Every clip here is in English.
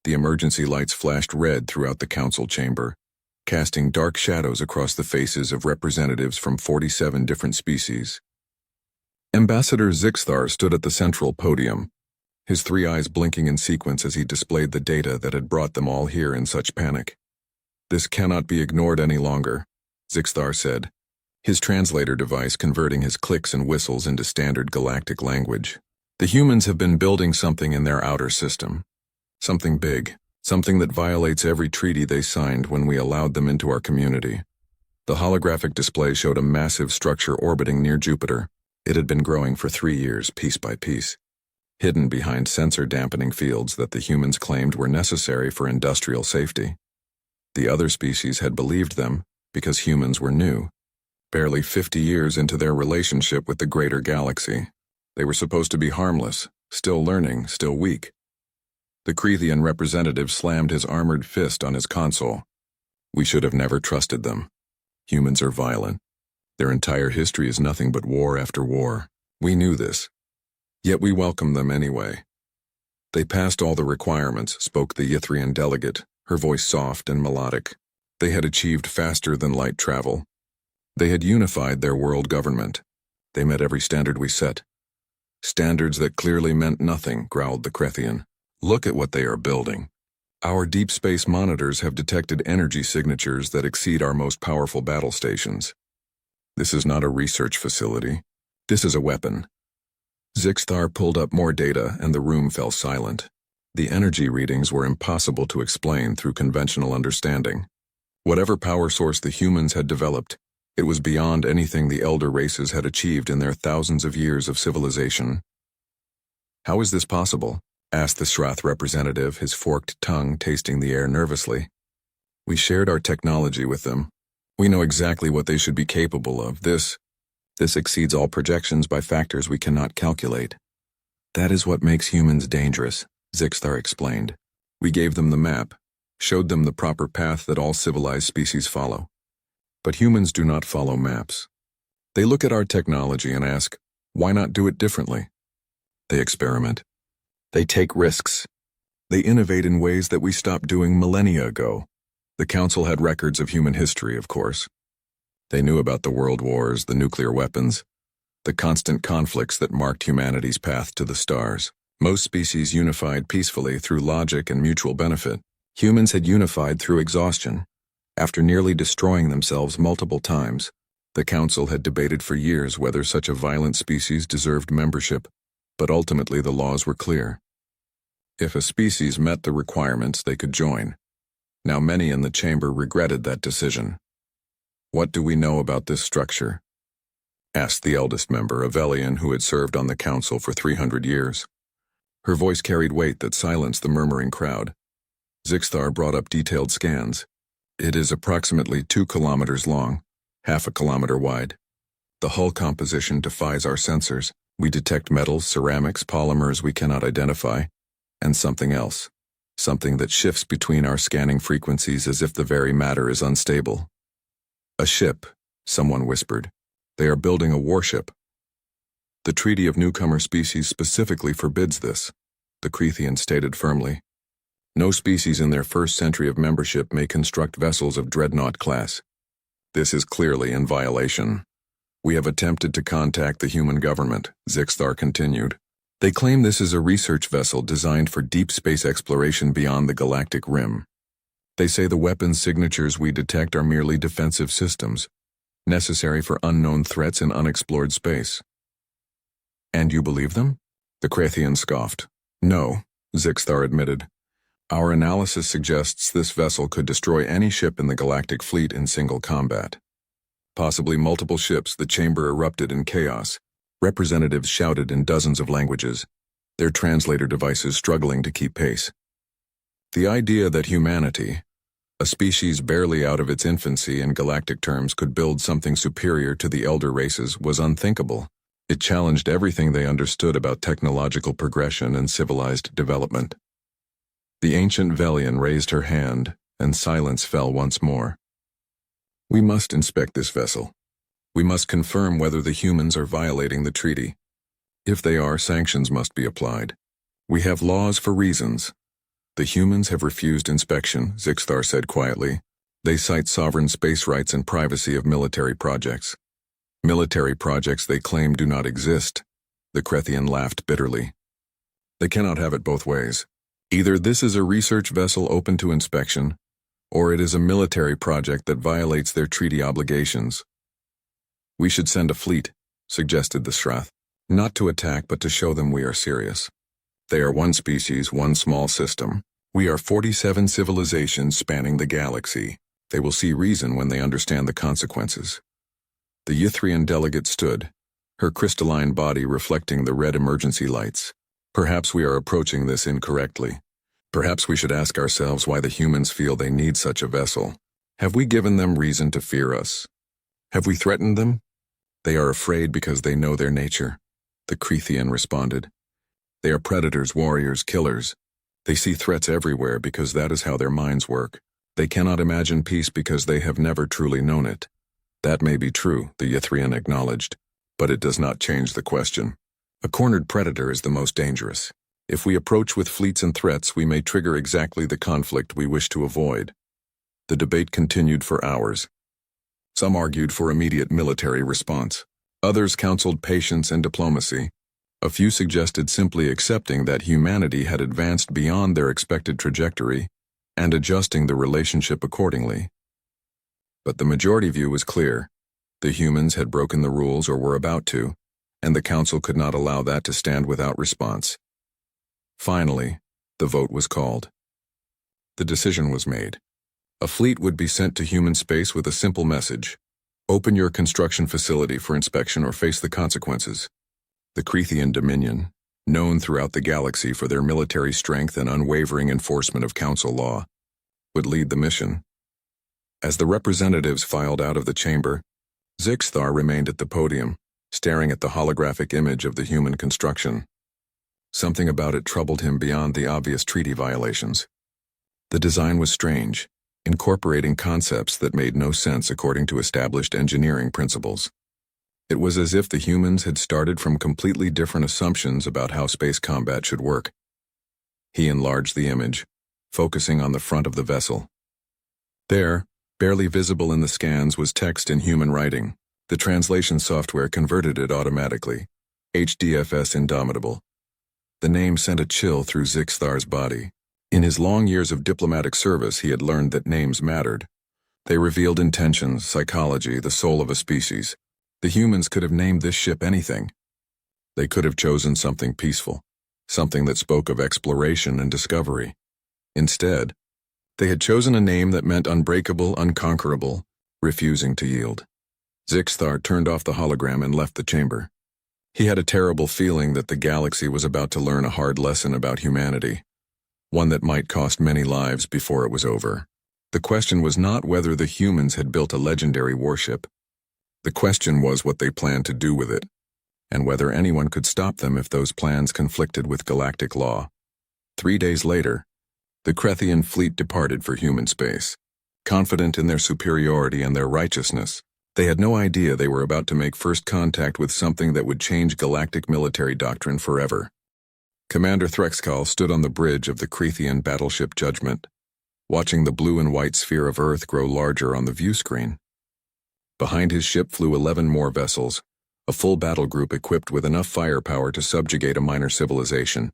The emergency lights flashed red throughout the council chamber, casting dark shadows across the faces of representatives from 47 different species. Ambassador Zixthar stood at the central podium, his three eyes blinking in sequence as he displayed the data that had brought them all here in such panic. "This cannot be ignored any longer," Zixthar said, his translator device converting his clicks and whistles into standard galactic language. "The humans have been building something in their outer system. Something big, something that violates every treaty they signed when we allowed them into our community." The holographic display showed a massive structure orbiting near Jupiter. It had been growing for 3 years, piece by piece, hidden behind sensor-dampening fields that the humans claimed were necessary for industrial safety. The other species had believed them because humans were new, barely 50 years into their relationship with the greater galaxy. They were supposed to be harmless, still learning, still weak. The Creathian representative slammed his armored fist on his console. "We should have never trusted them. Humans are violent. Their entire history is nothing but war after war. We knew this. Yet we welcome them anyway." "They passed all the requirements," spoke the Ythrian delegate, her voice soft and melodic. "They had achieved faster than light travel. They had unified their world government. They met every standard we set." "Standards that clearly meant nothing," growled the Creathian. "Look at what they are building. Our deep space monitors have detected energy signatures that exceed our most powerful battle stations. This is not a research facility. This is a weapon." Zixthar pulled up more data and the room fell silent. The energy readings were impossible to explain through conventional understanding. Whatever power source the humans had developed, it was beyond anything the elder races had achieved in their thousands of years of civilization. "How is this possible?" asked the Shrath representative, his forked tongue tasting the air nervously. "We shared our technology with them. We know exactly what they should be capable of. This exceeds all projections by factors we cannot calculate. That is what makes humans dangerous," Zixthar explained. "We gave them the map, showed them the proper path that all civilized species follow. But humans do not follow maps. They look at our technology and ask, why not do it differently? They experiment. They take risks. They innovate in ways that we stopped doing millennia ago." The council had records of human history, of course. They knew about the world wars, the nuclear weapons, the constant conflicts that marked humanity's path to the stars. Most species unified peacefully through logic and mutual benefit. Humans had unified through exhaustion. After nearly destroying themselves multiple times, the council had debated for years whether such a violent species deserved membership, but ultimately the laws were clear. If a species met the requirements, they could join. Now many in the chamber regretted that decision. "What do we know about this structure?" asked the eldest member, a Velian who had served on the council for 300 years. Her voice carried weight that silenced the murmuring crowd. Zixthar brought up detailed scans. "It is approximately 2 kilometers long, half a kilometer wide. The hull composition defies our sensors. We detect metals, ceramics, polymers we cannot identify, and something else. Something that shifts between our scanning frequencies as if the very matter is unstable." "A ship," someone whispered. "They are building a warship." "The Treaty of Newcomer Species specifically forbids this," the Creathian stated firmly. "No species in their first century of membership may construct vessels of Dreadnought class. This is clearly in violation. We have attempted to contact the human government," Zixthar continued. "They claim this is a research vessel designed for deep space exploration beyond the galactic rim. They say the weapons signatures we detect are merely defensive systems, necessary for unknown threats in unexplored space." "And you believe them?" The Creathian scoffed. "No," Zixthar admitted. "Our analysis suggests this vessel could destroy any ship in the galactic fleet in single combat. Possibly multiple ships." The chamber erupted in chaos. Representatives shouted in dozens of languages, their translator devices struggling to keep pace. The idea that humanity, a species barely out of its infancy in galactic terms, could build something superior to the elder races was unthinkable. It challenged everything they understood about technological progression and civilized development. The ancient Velian raised her hand, and silence fell once more. "We must inspect this vessel. We must confirm whether the humans are violating the treaty. If they are, sanctions must be applied. We have laws for reasons. The humans have refused inspection, Zixthar said quietly. They cite sovereign space rights and privacy of military projects. Military projects they claim do not exist. The Krethian laughed bitterly. They cannot have it both ways. Either this is a research vessel open to inspection, or it is a military project that violates their treaty obligations. We should send a fleet, suggested the Shrath. Not to attack, but to show them we are serious. They are one species, one small system. We are 47 civilizations spanning the galaxy. They will see reason when they understand the consequences. The Ythrian delegate stood, her crystalline body reflecting the red emergency lights. Perhaps we are approaching this incorrectly. Perhaps we should ask ourselves why the humans feel they need such a vessel. Have we given them reason to fear us? Have we threatened them? They are afraid because they know their nature, the Krethian responded. They are predators, warriors, killers. They see threats everywhere because that is how their minds work. They cannot imagine peace because they have never truly known it. That may be true, the Ythrian acknowledged, but it does not change the question. A cornered predator is the most dangerous. If we approach with fleets and threats, we may trigger exactly the conflict we wish to avoid. The debate continued for hours. Some argued for immediate military response. Others counseled patience and diplomacy. A few suggested simply accepting that humanity had advanced beyond their expected trajectory and adjusting the relationship accordingly. But the majority view was clear. The humans had broken the rules or were about to, and the council could not allow that to stand without response. Finally, the vote was called. The decision was made. A fleet would be sent to human space with a simple message: open your construction facility for inspection or face the consequences. The Krethian Dominion, known throughout the galaxy for their military strength and unwavering enforcement of council law, would lead the mission. As the representatives filed out of the chamber, Zixthar remained at the podium, staring at the holographic image of the human construction. Something about it troubled him beyond the obvious treaty violations. The design was strange, incorporating concepts that made no sense according to established engineering principles. It was as if the humans had started from completely different assumptions about how space combat should work. He enlarged the image, focusing on the front of the vessel. There, barely visible in the scans, was text in human writing. The translation software converted it automatically. HDFS Indomitable. The name sent a chill through Zixthar's body. In his long years of diplomatic service, he had learned that names mattered. They revealed intentions, psychology, the soul of a species. The humans could have named this ship anything. They could have chosen something peaceful, something that spoke of exploration and discovery. Instead, they had chosen a name that meant unbreakable, unconquerable, refusing to yield. Zixthar turned off the hologram and left the chamber. He had a terrible feeling that the galaxy was about to learn a hard lesson about humanity, one that might cost many lives before it was over. The question was not whether the humans had built a legendary warship. The question was what they planned to do with it, and whether anyone could stop them if those plans conflicted with galactic law. 3 days later, the Krethian fleet departed for human space. Confident in their superiority and their righteousness, they had no idea they were about to make first contact with something that would change galactic military doctrine forever. Commander Threxkal stood on the bridge of the Krethian battleship Judgment, watching the blue and white sphere of Earth grow larger on the view screen. Behind his ship flew 11 more vessels, a full battle group equipped with enough firepower to subjugate a minor civilization.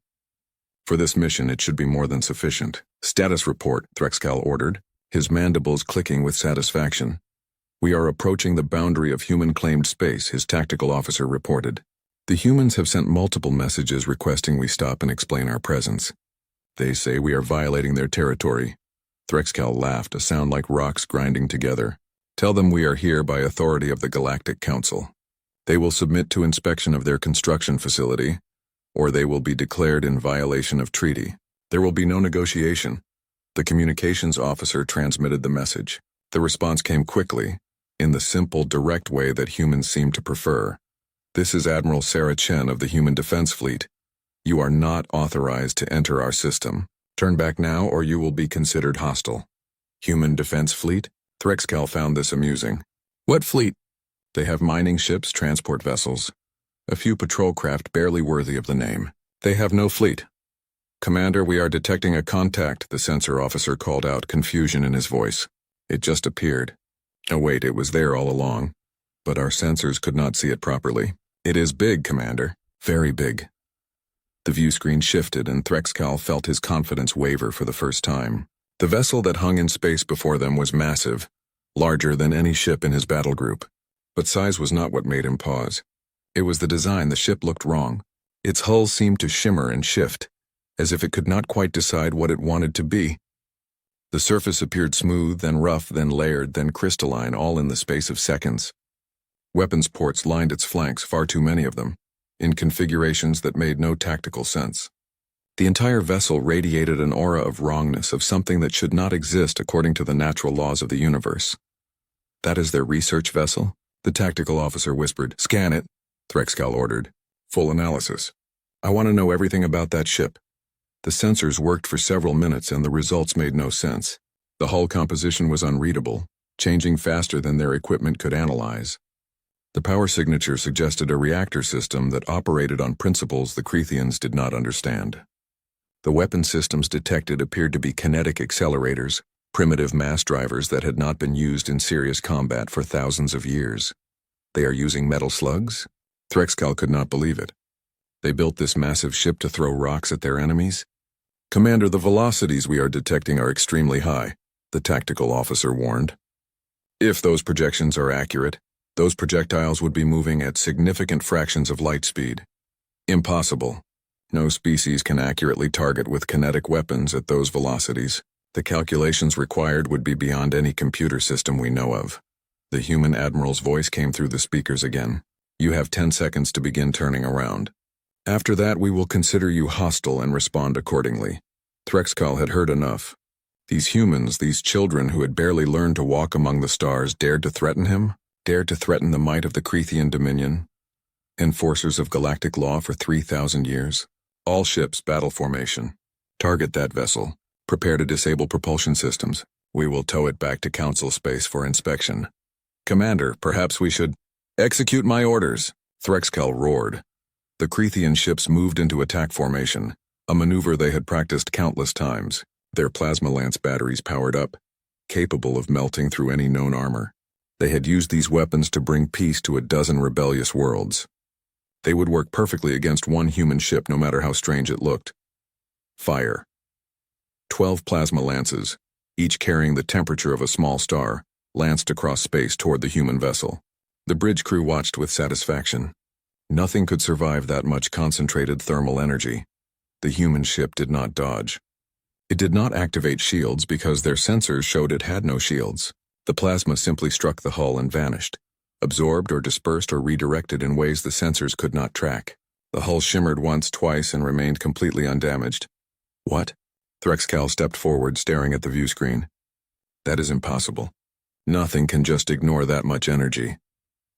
For this mission, it should be more than sufficient. Status report, Threxkal ordered, his mandibles clicking with satisfaction. We are approaching the boundary of human-claimed space, his tactical officer reported. The humans have sent multiple messages requesting we stop and explain our presence. They say we are violating their territory. Threxkal laughed, a sound like rocks grinding together. Tell them we are here by authority of the Galactic Council. They will submit to inspection of their construction facility, or they will be declared in violation of treaty. There will be no negotiation. The communications officer transmitted the message. The response came quickly, in the simple, direct way that humans seem to prefer. This is Admiral Sarah Chen of the Human Defense Fleet. You are not authorized to enter our system. Turn back now or you will be considered hostile. Human Defense Fleet? Threxkal found this amusing. What fleet? They have mining ships, transport vessels. A few patrol craft barely worthy of the name. They have no fleet. Commander, we are detecting a contact, the sensor officer called out, confusion in his voice. It just appeared. Oh wait, it was there all along. But our sensors could not see it properly. It is big, Commander. Very big. The view screen shifted and Threxcal felt his confidence waver for the first time. The vessel that hung in space before them was massive, larger than any ship in his battle group. But size was not what made him pause. It was the design. The ship looked wrong. Its hull seemed to shimmer and shift, as if it could not quite decide what it wanted to be. The surface appeared smooth, then rough, then layered, then crystalline, all in the space of seconds. Weapons ports lined its flanks, far too many of them, in configurations that made no tactical sense. The entire vessel radiated an aura of wrongness, of something that should not exist according to the natural laws of the universe. That is their research vessel? The tactical officer whispered. Scan it, Threxcal ordered. Full analysis. I want to know everything about that ship. The sensors worked for several minutes and the results made no sense. The hull composition was unreadable, changing faster than their equipment could analyze. The power signature suggested a reactor system that operated on principles the Crethians did not understand. The weapon systems detected appeared to be kinetic accelerators, primitive mass drivers that had not been used in serious combat for thousands of years. They are using metal slugs? Threxcal could not believe it. They built this massive ship to throw rocks at their enemies? Commander, the velocities we are detecting are extremely high, the tactical officer warned. If those projections are accurate, those projectiles would be moving at significant fractions of light speed. Impossible. No species can accurately target with kinetic weapons at those velocities. The calculations required would be beyond any computer system we know of. The human admiral's voice came through the speakers again. You have 10 seconds to begin turning around. After that, we will consider you hostile and respond accordingly. Threxcal had heard enough. These humans, these children who had barely learned to walk among the stars, dared to threaten him? Dared to threaten the might of the Crethian dominion? Enforcers of galactic law for 3,000 years? All ships, battle formation. Target that vessel. Prepare to disable propulsion systems. We will tow it back to Council space for inspection. Commander, perhaps we should... Execute my orders, Threxcal roared. The Crethian ships moved into attack formation, a maneuver they had practiced countless times, their plasma lance batteries powered up, capable of melting through any known armor. They had used these weapons to bring peace to a dozen rebellious worlds. They would work perfectly against one human ship, no matter how strange it looked. Fire. 12 plasma lances, each carrying the temperature of a small star, lanced across space toward the human vessel. The bridge crew watched with satisfaction. Nothing could survive that much concentrated thermal energy. The human ship did not dodge. It did not activate shields because their sensors showed it had no shields. The plasma simply struck the hull and vanished, absorbed or dispersed or redirected in ways the sensors could not track. The hull shimmered once, twice, and remained completely undamaged. What? Threxcal stepped forward, staring at the view screen. That is impossible. Nothing can just ignore that much energy.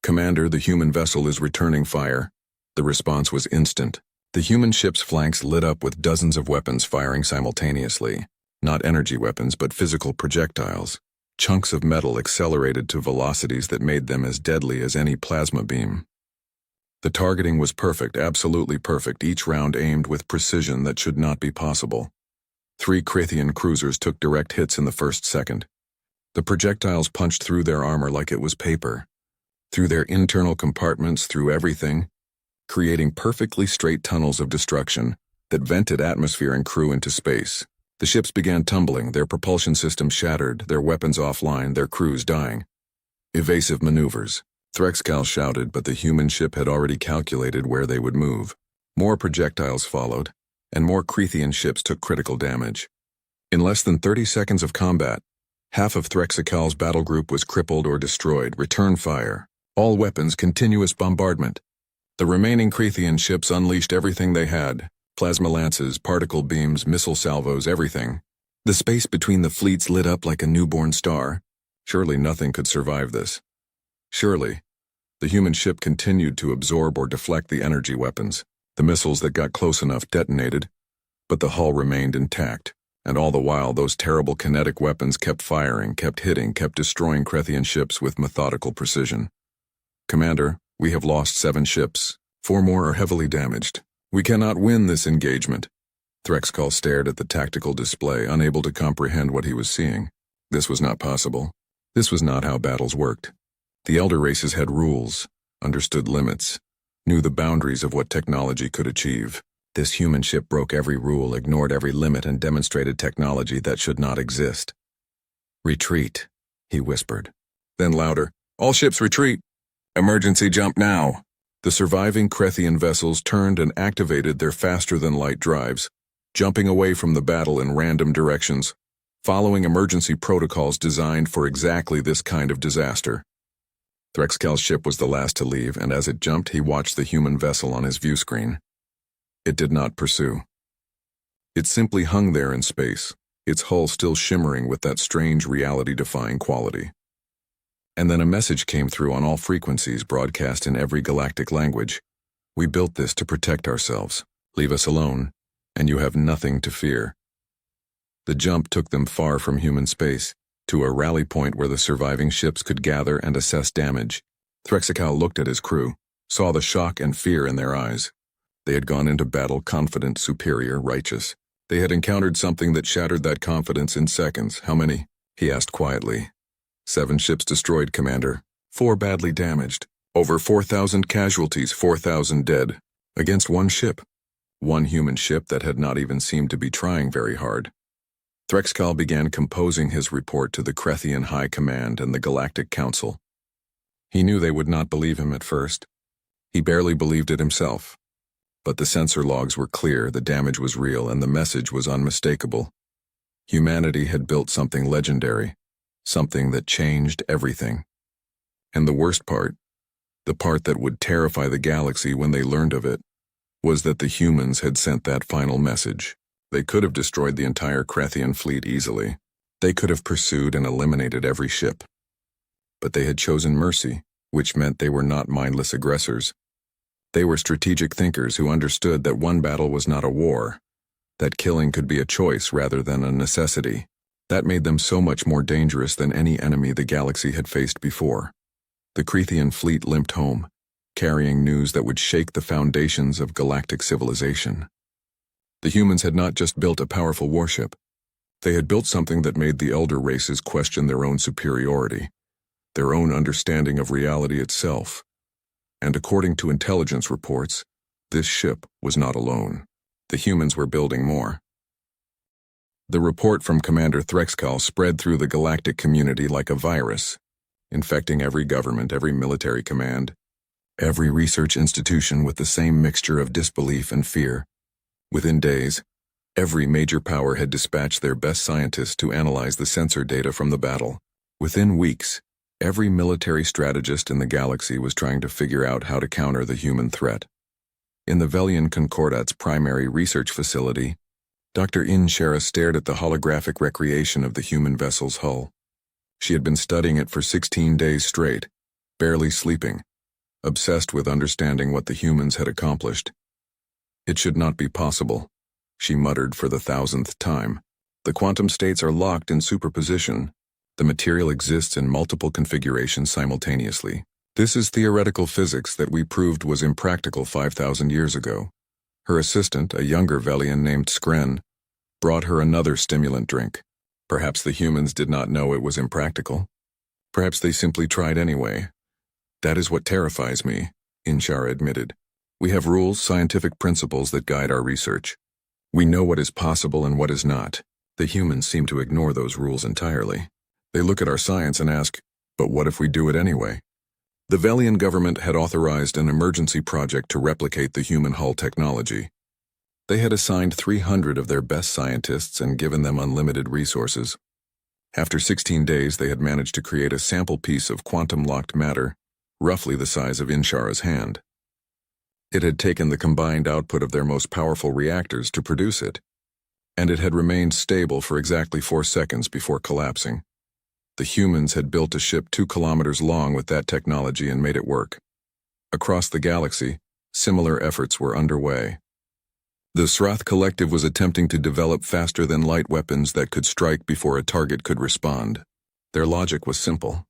Commander, the human vessel is returning fire. The response was instant. The human ship's flanks lit up with dozens of weapons firing simultaneously. Not energy weapons, but physical projectiles. Chunks of metal accelerated to velocities that made them as deadly as any plasma beam. The targeting was perfect, absolutely perfect, each round aimed with precision that should not be possible. 3 Crethian cruisers took direct hits in the first second. The projectiles punched through their armor like it was paper. Through their internal compartments, through everything, creating perfectly straight tunnels of destruction that vented atmosphere and crew into space. The ships began tumbling, their propulsion systems shattered, their weapons offline, their crews dying. Evasive maneuvers. Threxcal shouted, but the human ship had already calculated where they would move. More projectiles followed, and more Crethian ships took critical damage. In less than 30 seconds of combat, half of Threxcal's battle group was crippled or destroyed. Return fire. All weapons, continuous bombardment. The remaining Crethian ships unleashed everything they had. Plasma lances, particle beams, missile salvos, everything. The space between the fleets lit up like a newborn star. Surely nothing could survive this. Surely. The human ship continued to absorb or deflect the energy weapons. The missiles that got close enough detonated, but the hull remained intact. And all the while, those terrible kinetic weapons kept firing, kept hitting, kept destroying Crethian ships with methodical precision. Commander, we have lost 7 ships. 4 more are heavily damaged. We cannot win this engagement. Threxkal stared at the tactical display, unable to comprehend what he was seeing. This was not possible. This was not how battles worked. The elder races had rules, understood limits, knew the boundaries of what technology could achieve. This human ship broke every rule, ignored every limit, and demonstrated technology that should not exist. "Retreat," he whispered. Then louder, "All ships retreat! Emergency jump now!" The surviving Krethian vessels turned and activated their faster-than-light drives, jumping away from the battle in random directions, following emergency protocols designed for exactly this kind of disaster. Threxkal's ship was the last to leave, and as it jumped, he watched the human vessel on his view screen. It did not pursue. It simply hung there in space, its hull still shimmering with that strange reality-defying quality. And then a message came through on all frequencies, broadcast in every galactic language. "We built this to protect ourselves. Leave us alone, and you have nothing to fear." The jump took them far from human space, to a rally point where the surviving ships could gather and assess damage. Threxkal looked at his crew, saw the shock and fear in their eyes. They had gone into battle confident, superior, righteous. They had encountered something that shattered that confidence in seconds. "How many?" he asked quietly. 7 ships destroyed, Commander. 4 badly damaged. Over 4,000 casualties, 4,000 dead. Against 1 ship. 1 human ship that had not even seemed to be trying very hard. Threxkal began composing his report to the Krethian High Command and the Galactic Council. He knew they would not believe him at first. He barely believed it himself. But the sensor logs were clear, the damage was real, and the message was unmistakable. Humanity had built something legendary, something that changed everything. And the worst part, the part that would terrify the galaxy when they learned of it, was that the humans had sent that final message. They could have destroyed the entire Krethian fleet easily. They could have pursued and eliminated every ship. But they had chosen mercy, which meant they were not mindless aggressors. They were strategic thinkers who understood that one battle was not a war, that killing could be a choice rather than a necessity. That made them so much more dangerous than any enemy the galaxy had faced before. The Krethian fleet limped home, carrying news that would shake the foundations of galactic civilization. The humans had not just built a powerful warship. They had built something that made the elder races question their own superiority, their own understanding of reality itself. And according to intelligence reports, this ship was not alone. The humans were building more. The report from Commander Threxkal spread through the galactic community like a virus, infecting every government, every military command, every research institution with the same mixture of disbelief and fear. Within days, every major power had dispatched their best scientists to analyze the sensor data from the battle. Within weeks, every military strategist in the galaxy was trying to figure out how to counter the human threat. In the Velian Concordat's primary research facility, Dr. Inshara stared at the holographic recreation of the human vessel's hull. She had been studying it for 16 days straight, barely sleeping, obsessed with understanding what the humans had accomplished. "It should not be possible," she muttered for the 1,000th time. "The quantum states are locked in superposition. The material exists in multiple configurations simultaneously. This is theoretical physics that we proved was impractical 5,000 years ago." Her assistant, a younger Velian named Skren, brought her another stimulant drink. Perhaps the humans did not know it was impractical. Perhaps they simply tried anyway. "That is what terrifies me," Inshara admitted. "We have rules, scientific principles that guide our research. We know what is possible and what is not. The humans seem to ignore those rules entirely. They look at our science and ask, but what if we do it anyway?" The Velian government had authorized an emergency project to replicate the human hull technology. They had assigned 300 of their best scientists and given them unlimited resources. After 16 days, they had managed to create a sample piece of quantum-locked matter, roughly the size of Inshara's hand. It had taken the combined output of their most powerful reactors to produce it, and it had remained stable for exactly 4 seconds before collapsing. The humans had built a ship 2 kilometers long with that technology and made it work. Across the galaxy, similar efforts were underway. The Srath Collective was attempting to develop faster-than-light weapons that could strike before a target could respond. Their logic was simple.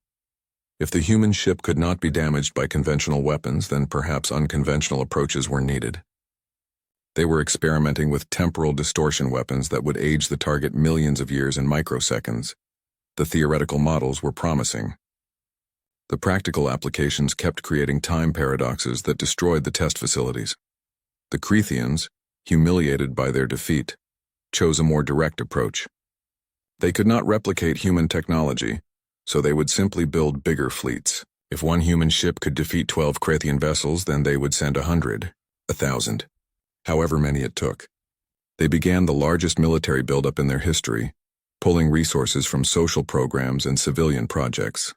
If the human ship could not be damaged by conventional weapons, then perhaps unconventional approaches were needed. They were experimenting with temporal distortion weapons that would age the target millions of years in microseconds. The theoretical models were promising. The practical applications kept creating time paradoxes that destroyed the test facilities. The Crethians, humiliated by their defeat, chose a more direct approach. They could not replicate human technology, so they would simply build bigger fleets. If one human ship could defeat 12 Crethian vessels, then they would send 100, 1,000, however many it took. They began the largest military buildup in their history, pulling resources from social programs and civilian projects.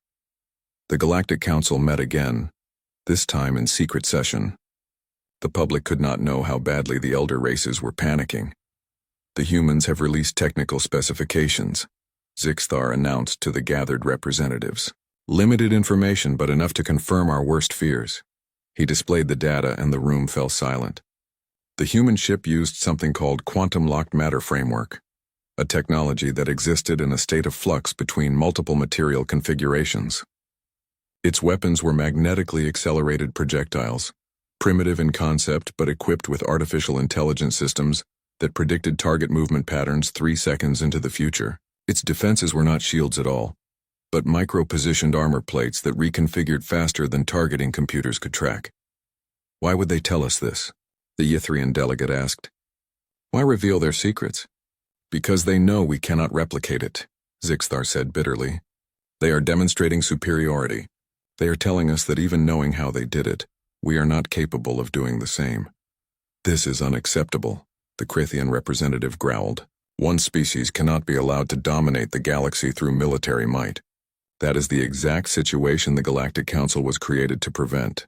The Galactic Council met again, this time in secret session. The public could not know how badly the elder races were panicking. The humans have released technical specifications, Zixthar announced to the gathered representatives. Limited information, but enough to confirm our worst fears. He displayed the data and the room fell silent. The human ship used something called quantum-locked matter framework, a technology that existed in a state of flux between multiple material configurations. Its weapons were magnetically accelerated projectiles, primitive in concept but equipped with artificial intelligence systems that predicted target movement patterns 3 seconds into the future. Its defenses were not shields at all, but micro-positioned armor plates that reconfigured faster than targeting computers could track. Why would they tell us this? The Ythrian delegate asked. Why reveal their secrets? Because they know we cannot replicate it, Zixthar said bitterly. They are demonstrating superiority. They are telling us that even knowing how they did it, we are not capable of doing the same. This is unacceptable, the Crethian representative growled. One species cannot be allowed to dominate the galaxy through military might. That is the exact situation the Galactic Council was created to prevent.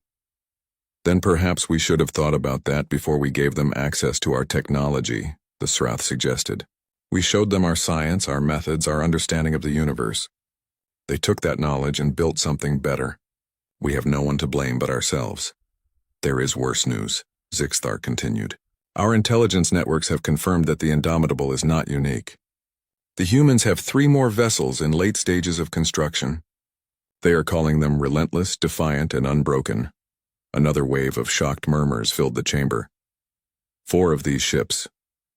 Then perhaps we should have thought about that before we gave them access to our technology, the Srath suggested. We showed them our science, our methods, our understanding of the universe. They took that knowledge and built something better. We have no one to blame but ourselves. There is worse news, Zixthar continued. Our intelligence networks have confirmed that the Indomitable is not unique. The humans have 3 more vessels in late stages of construction. They are calling them Relentless, Defiant, and Unbroken. Another wave of shocked murmurs filled the chamber. 4 of these ships,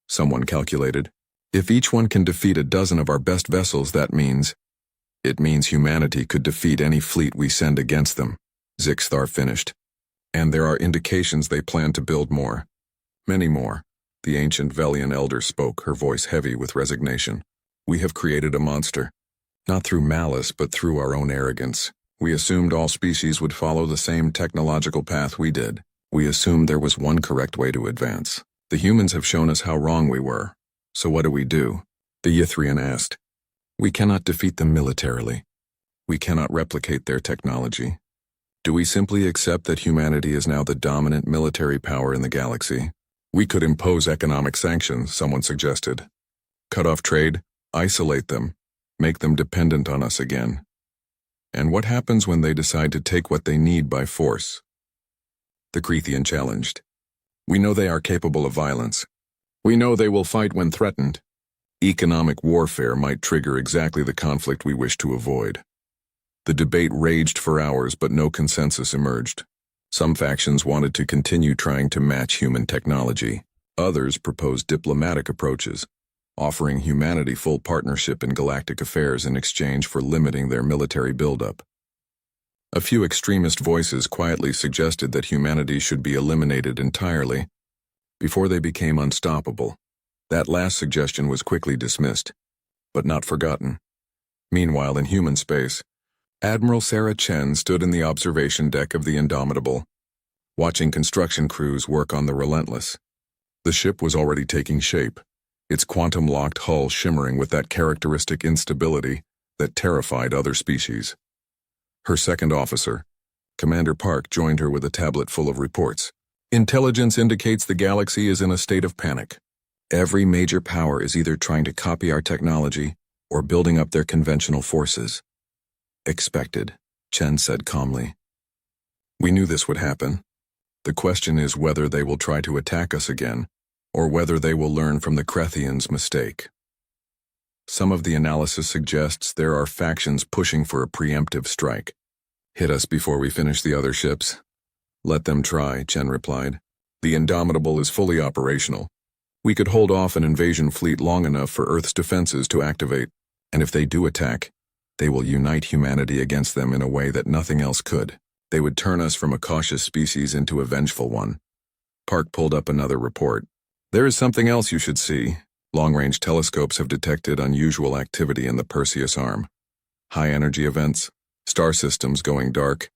someone calculated. If each one can defeat a dozen of our best vessels, it means humanity could defeat any fleet we send against them, Zixthar finished. And there are indications they plan to build more. Many more, the ancient Velian elder spoke, her voice heavy with resignation. We have created a monster. Not through malice, but through our own arrogance. We assumed all species would follow the same technological path we did. We assumed there was one correct way to advance. The humans have shown us how wrong we were. So what do? The Ythrian asked. We cannot defeat them militarily. We cannot replicate their technology. Do we simply accept that humanity is now the dominant military power in the galaxy? We could impose economic sanctions, someone suggested. Cut off trade, isolate them, make them dependent on us again. And what happens when they decide to take what they need by force? The Crethian challenged. We know they are capable of violence. We know they will fight when threatened. Economic warfare might trigger exactly the conflict we wish to avoid. The debate raged for hours, but no consensus emerged. Some factions wanted to continue trying to match human technology. Others proposed diplomatic approaches, offering humanity full partnership in galactic affairs in exchange for limiting their military buildup. A few extremist voices quietly suggested that humanity should be eliminated entirely before they became unstoppable. That last suggestion was quickly dismissed, but not forgotten. Meanwhile, in human space, Admiral Sarah Chen stood in the observation deck of the Indomitable, watching construction crews work on the Relentless. The ship was already taking shape, its quantum-locked hull shimmering with that characteristic instability that terrified other species. Her second officer, Commander Park, joined her with a tablet full of reports. Intelligence indicates the galaxy is in a state of panic. Every major power is either trying to copy our technology or building up their conventional forces. Expected, Chen said calmly. We knew this would happen. The question is whether they will try to attack us again, or whether they will learn from the Crethians' mistake. Some of the analysis suggests there are factions pushing for a preemptive strike. Hit us before we finish the other ships. Let them try, Chen replied. The Indomitable is fully operational. We could hold off an invasion fleet long enough for Earth's defenses to activate, and if they do attack, they will unite humanity against them in a way that nothing else could. They would turn us from a cautious species into a vengeful one. Park pulled up another report. There is something else you should see. Long-range telescopes have detected unusual activity in the Perseus Arm. High-energy events, star systems going dark,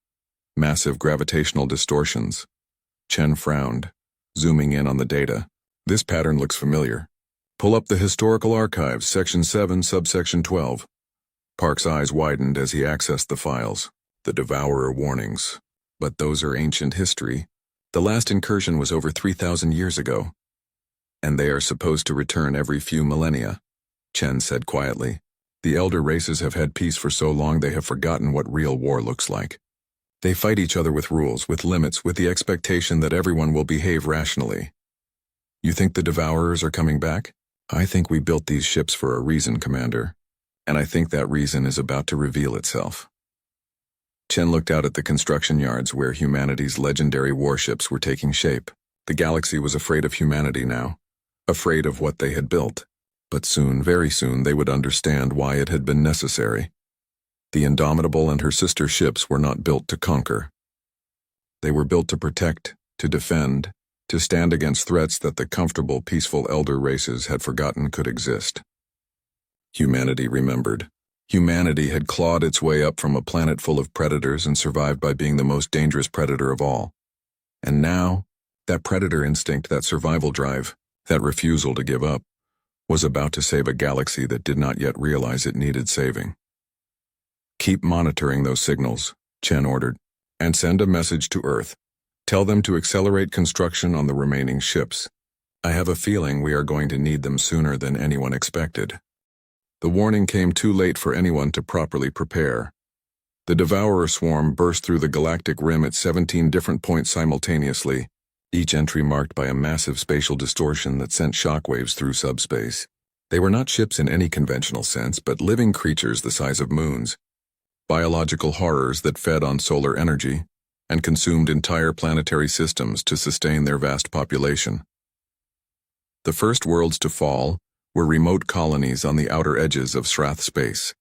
massive gravitational distortions. Chen frowned, zooming in on the data. This pattern looks familiar. Pull up the Historical Archives, Section 7, Subsection 12. Park's eyes widened as he accessed the files. The Devourer warnings. But those are ancient history. The last incursion was over 3,000 years ago. And they are supposed to return every few millennia, Chen said quietly. The elder races have had peace for so long they have forgotten what real war looks like. They fight each other with rules, with limits, with the expectation that everyone will behave rationally. You think the Devourers are coming back? I think we built these ships for a reason, Commander. And I think that reason is about to reveal itself. Chen looked out at the construction yards where humanity's legendary warships were taking shape. The galaxy was afraid of humanity now, afraid of what they had built. But soon, very soon, they would understand why it had been necessary. The Indomitable and her sister ships were not built to conquer. They were built to protect, to defend, to stand against threats that the comfortable, peaceful elder races had forgotten could exist. Humanity remembered. Humanity had clawed its way up from a planet full of predators and survived by being the most dangerous predator of all. And now, that predator instinct, that survival drive, that refusal to give up, was about to save a galaxy that did not yet realize it needed saving. Keep monitoring those signals, Chen ordered, and send a message to Earth. Tell them to accelerate construction on the remaining ships. I have a feeling we are going to need them sooner than anyone expected. The warning came too late for anyone to properly prepare. The Devourer swarm burst through the galactic rim at 17 different points simultaneously, each entry marked by a massive spatial distortion that sent shockwaves through subspace. They were not ships in any conventional sense, but living creatures the size of moons, biological horrors that fed on solar energy and consumed entire planetary systems to sustain their vast population. The first worlds to fall were remote colonies on the outer edges of Srath space.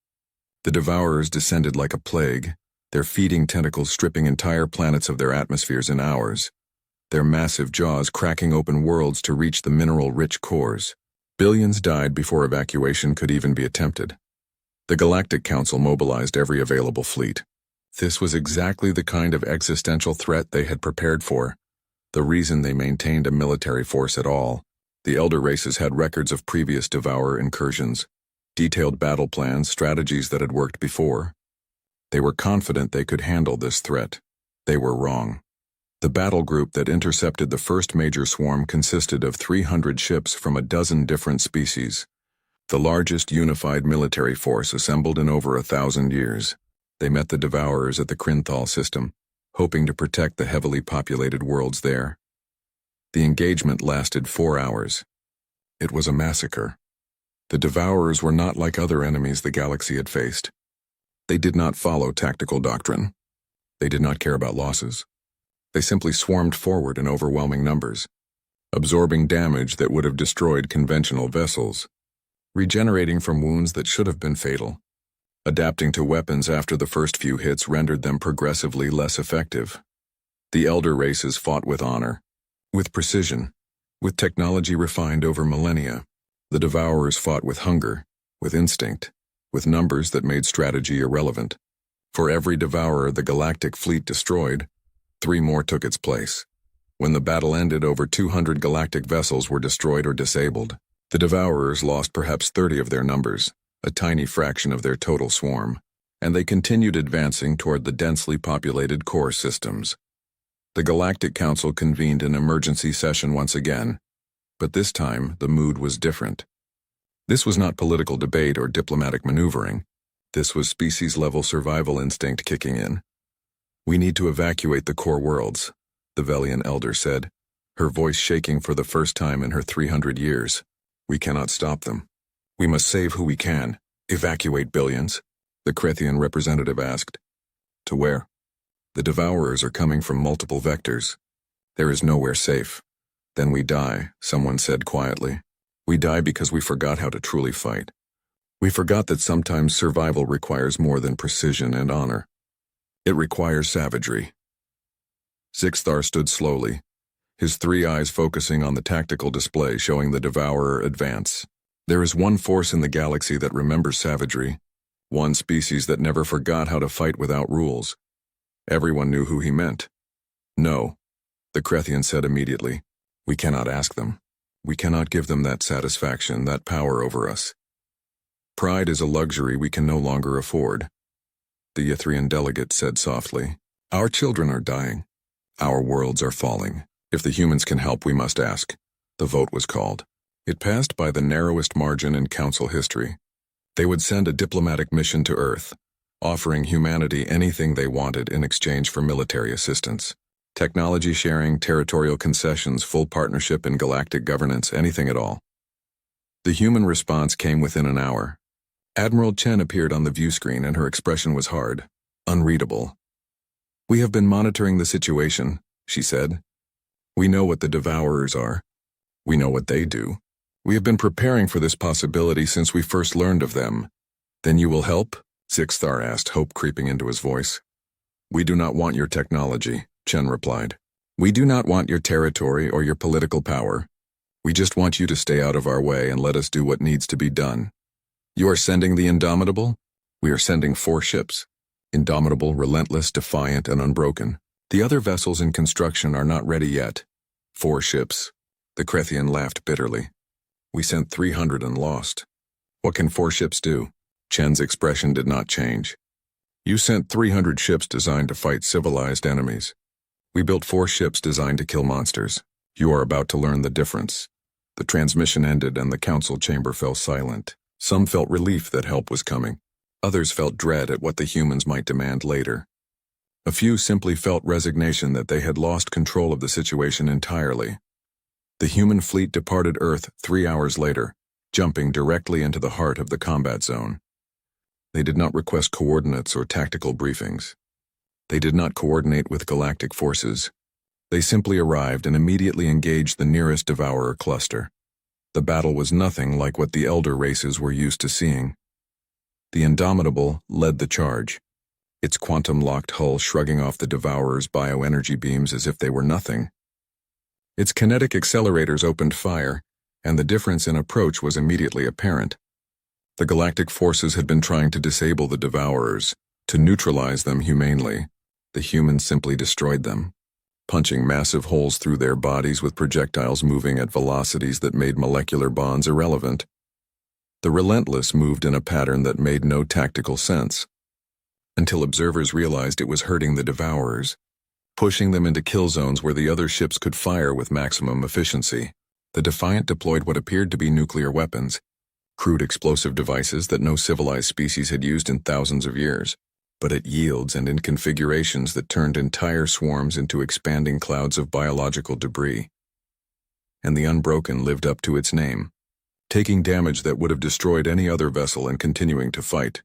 The Devourers descended like a plague, their feeding tentacles stripping entire planets of their atmospheres in hours, their massive jaws cracking open worlds to reach the mineral-rich cores. Billions died before evacuation could even be attempted. The Galactic Council mobilized every available fleet. This was exactly the kind of existential threat they had prepared for, the reason they maintained a military force at all. The elder races had records of previous Devourer incursions, detailed battle plans, strategies that had worked before. They were confident they could handle this threat. They were wrong. The battle group that intercepted the first major swarm consisted of 300 ships from a dozen different species, the largest unified military force assembled in over 1,000 years. They met the Devourers at the Krinthal system, hoping to protect the heavily populated worlds there. The engagement lasted 4 hours. It was a massacre. The Devourers were not like other enemies the galaxy had faced. They did not follow tactical doctrine. They did not care about losses. They simply swarmed forward in overwhelming numbers, absorbing damage that would have destroyed conventional vessels, regenerating from wounds that should have been fatal. Adapting to weapons after the first few hits rendered them progressively less effective. The elder races fought with honor, with precision, with technology refined over millennia. The Devourers fought with hunger, with instinct, with numbers that made strategy irrelevant. For every Devourer the galactic fleet destroyed, 3 more took its place. When the battle ended, over 200 galactic vessels were destroyed or disabled. The Devourers lost perhaps 30 of their numbers, a tiny fraction of their total swarm, and they continued advancing toward the densely populated core systems. The Galactic Council convened an emergency session once again, but this time the mood was different. This was not political debate or diplomatic maneuvering. This was species-level survival instinct kicking in. We need to evacuate the core worlds, the Velian elder said, her voice shaking for the first time in her 300 years. We cannot stop them. We must save who we can. Evacuate billions? The Krethian representative asked. To where? The Devourers are coming from multiple vectors. There is nowhere safe. Then we die, someone said quietly. We die because we forgot how to truly fight. We forgot that sometimes survival requires more than precision and honor. It requires savagery. Zixthar stood slowly, his three eyes focusing on the tactical display showing the Devourer advance. There is one force in the galaxy that remembers savagery, one species that never forgot how to fight without rules. Everyone knew who he meant. No, the Krethian said immediately. We cannot ask them. We cannot give them that satisfaction, that power over us. Pride is a luxury we can no longer afford. The Ythrian delegate said softly. Our children are dying. Our worlds are falling. If the humans can help, we must ask. The vote was called. It passed by the narrowest margin in Council history. They would send a diplomatic mission to Earth, offering humanity anything they wanted in exchange for military assistance. Technology sharing, territorial concessions, full partnership in galactic governance, anything at all. The human response came within an hour. Admiral Chen appeared on the view screen and her expression was hard, unreadable. We have been monitoring the situation, she said. We know what the Devourers are. We know what they do. We have been preparing for this possibility since we first learned of them. Then you will help? Zixthar asked, hope creeping into his voice. We do not want your technology, Chen replied. We do not want your territory or your political power. We just want you to stay out of our way and let us do what needs to be done. You are sending the Indomitable? We are sending 4 ships. Indomitable, relentless, defiant, and unbroken. The other vessels in construction are not ready yet. 4 ships. The Krethian laughed bitterly. We sent 300 and lost. What can 4 ships do? Chen's expression did not change. You sent 300 ships designed to fight civilized enemies. We built 4 ships designed to kill monsters. You are about to learn the difference. The transmission ended and the council chamber fell silent. Some felt relief that help was coming. Others felt dread at what the humans might demand later. A few simply felt resignation that they had lost control of the situation entirely. The human fleet departed Earth 3 hours later, jumping directly into the heart of the combat zone. They did not request coordinates or tactical briefings. They did not coordinate with galactic forces. They simply arrived and immediately engaged the nearest Devourer cluster. The battle was nothing like what the elder races were used to seeing. The Indomitable led the charge, its quantum-locked hull shrugging off the Devourer's bioenergy beams as if they were nothing. Its kinetic accelerators opened fire, and the difference in approach was immediately apparent. The galactic forces had been trying to disable the Devourers, to neutralize them humanely. The humans simply destroyed them, punching massive holes through their bodies with projectiles moving at velocities that made molecular bonds irrelevant. The Relentless moved in a pattern that made no tactical sense, until observers realized it was hurting the Devourers, pushing them into kill zones where the other ships could fire with maximum efficiency. The Defiant deployed what appeared to be nuclear weapons, crude explosive devices that no civilized species had used in thousands of years, but at yields and in configurations that turned entire swarms into expanding clouds of biological debris. And the Unbroken lived up to its name, taking damage that would have destroyed any other vessel and continuing to fight,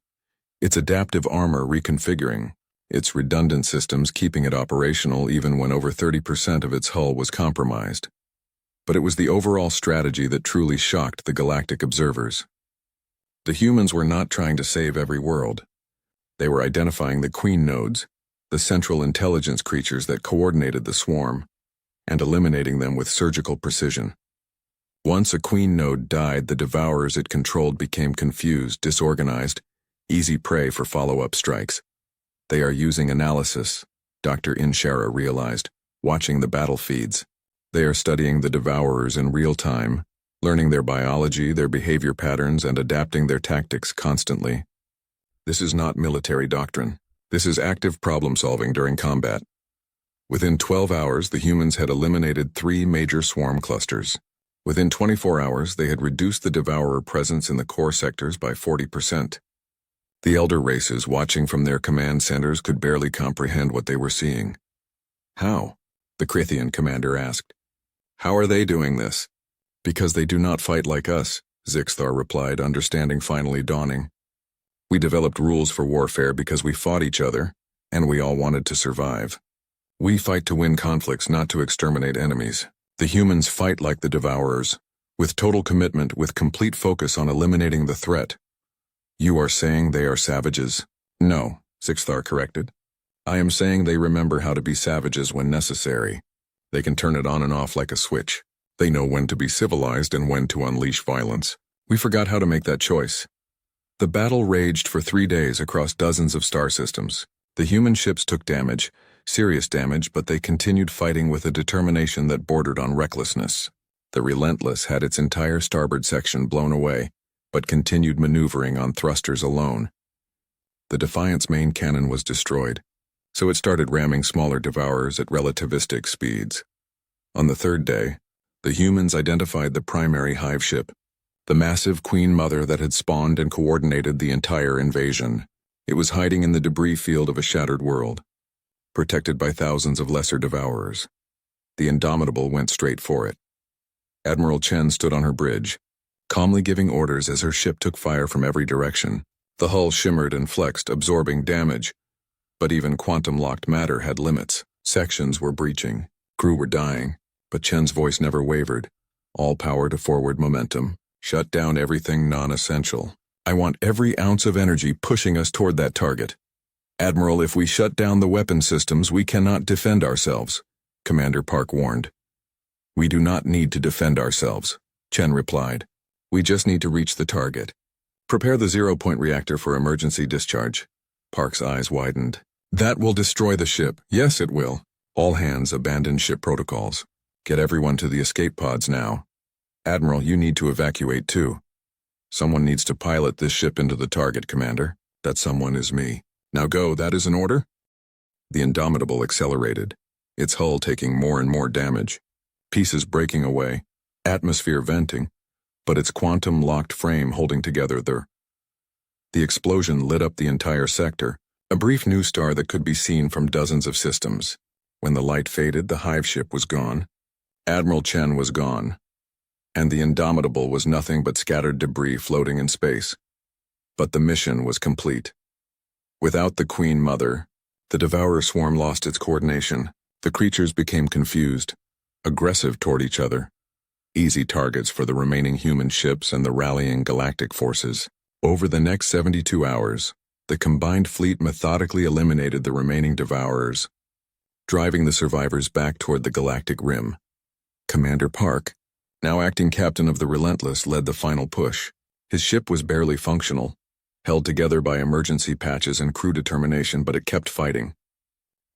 its adaptive armor reconfiguring, its redundant systems keeping it operational even when over 30% of its hull was compromised. But it was the overall strategy that truly shocked the galactic observers. The humans were not trying to save every world. They were identifying the queen nodes, the central intelligence creatures that coordinated the swarm, and eliminating them with surgical precision. Once a queen node died, the Devourers it controlled became confused, disorganized, easy prey for follow-up strikes. They are using analysis, Dr. Inshara realized, watching the battle feeds. They are studying the Devourers in real time, learning their biology, their behavior patterns, and adapting their tactics constantly. This is not military doctrine. This is active problem-solving during combat. Within 12 hours, the humans had eliminated 3 major swarm clusters. Within 24 hours, they had reduced the Devourer presence in the core sectors by 40%. The elder races watching from their command centers could barely comprehend what they were seeing. How? The Krethian commander asked. How are they doing this? Because they do not fight like us, Zixthar replied, understanding finally dawning. We developed rules for warfare because we fought each other, and we all wanted to survive. We fight to win conflicts, not to exterminate enemies. The humans fight like the Devourers, with total commitment, with complete focus on eliminating the threat. You are saying they are savages? No, Sixthar corrected. I am saying they remember how to be savages when necessary. They can turn it on and off like a switch. They know when to be civilized and when to unleash violence. We forgot how to make that choice. The battle raged for 3 days across dozens of star systems. The human ships took damage, serious damage, but they continued fighting with a determination that bordered on recklessness. The Relentless had its entire starboard section blown away, but continued maneuvering on thrusters alone. The Defiant's main cannon was destroyed, so it started ramming smaller Devourers at relativistic speeds. On the 3rd day, the humans identified the primary hive ship, the massive Queen Mother that had spawned and coordinated the entire invasion. It was hiding in the debris field of a shattered world, protected by thousands of lesser Devourers. The Indomitable went straight for it. Admiral Chen stood on her bridge, calmly giving orders as her ship took fire from every direction. The hull shimmered and flexed, absorbing damage, but even quantum-locked matter had limits. Sections were breaching, crew were dying, but Chen's voice never wavered. All power to forward momentum. Shut down everything non-essential. I want every ounce of energy pushing us toward that target. Admiral, if we shut down the weapon systems, we cannot defend ourselves, Commander Park warned. We do not need to defend ourselves, Chen replied. We just need to reach the target. Prepare the 0-point reactor for emergency discharge. Park's eyes widened. That will destroy the ship. Yes, it will. All hands abandon ship protocols. Get everyone to the escape pods now. Admiral, you need to evacuate too. Someone needs to pilot this ship into the target, Commander. That someone is me. Now go, that is an order? The Indomitable accelerated, its hull taking more and more damage. Pieces breaking away, atmosphere venting, but its quantum-locked frame holding together the explosion lit up the entire sector, a brief new star that could be seen from dozens of systems. When the light faded, the hive ship was gone. Admiral Chen was gone, and the Indomitable was nothing but scattered debris floating in space. But the mission was complete. Without the Queen Mother, the Devourer swarm lost its coordination. The creatures became confused, aggressive toward each other, easy targets for the remaining human ships and the rallying galactic forces. Over the next 72 hours, the combined fleet methodically eliminated the remaining Devourers, driving the survivors back toward the galactic rim. Commander Park, now acting captain of the Relentless, led the final push. His ship was barely functional, held together by emergency patches and crew determination, but it kept fighting.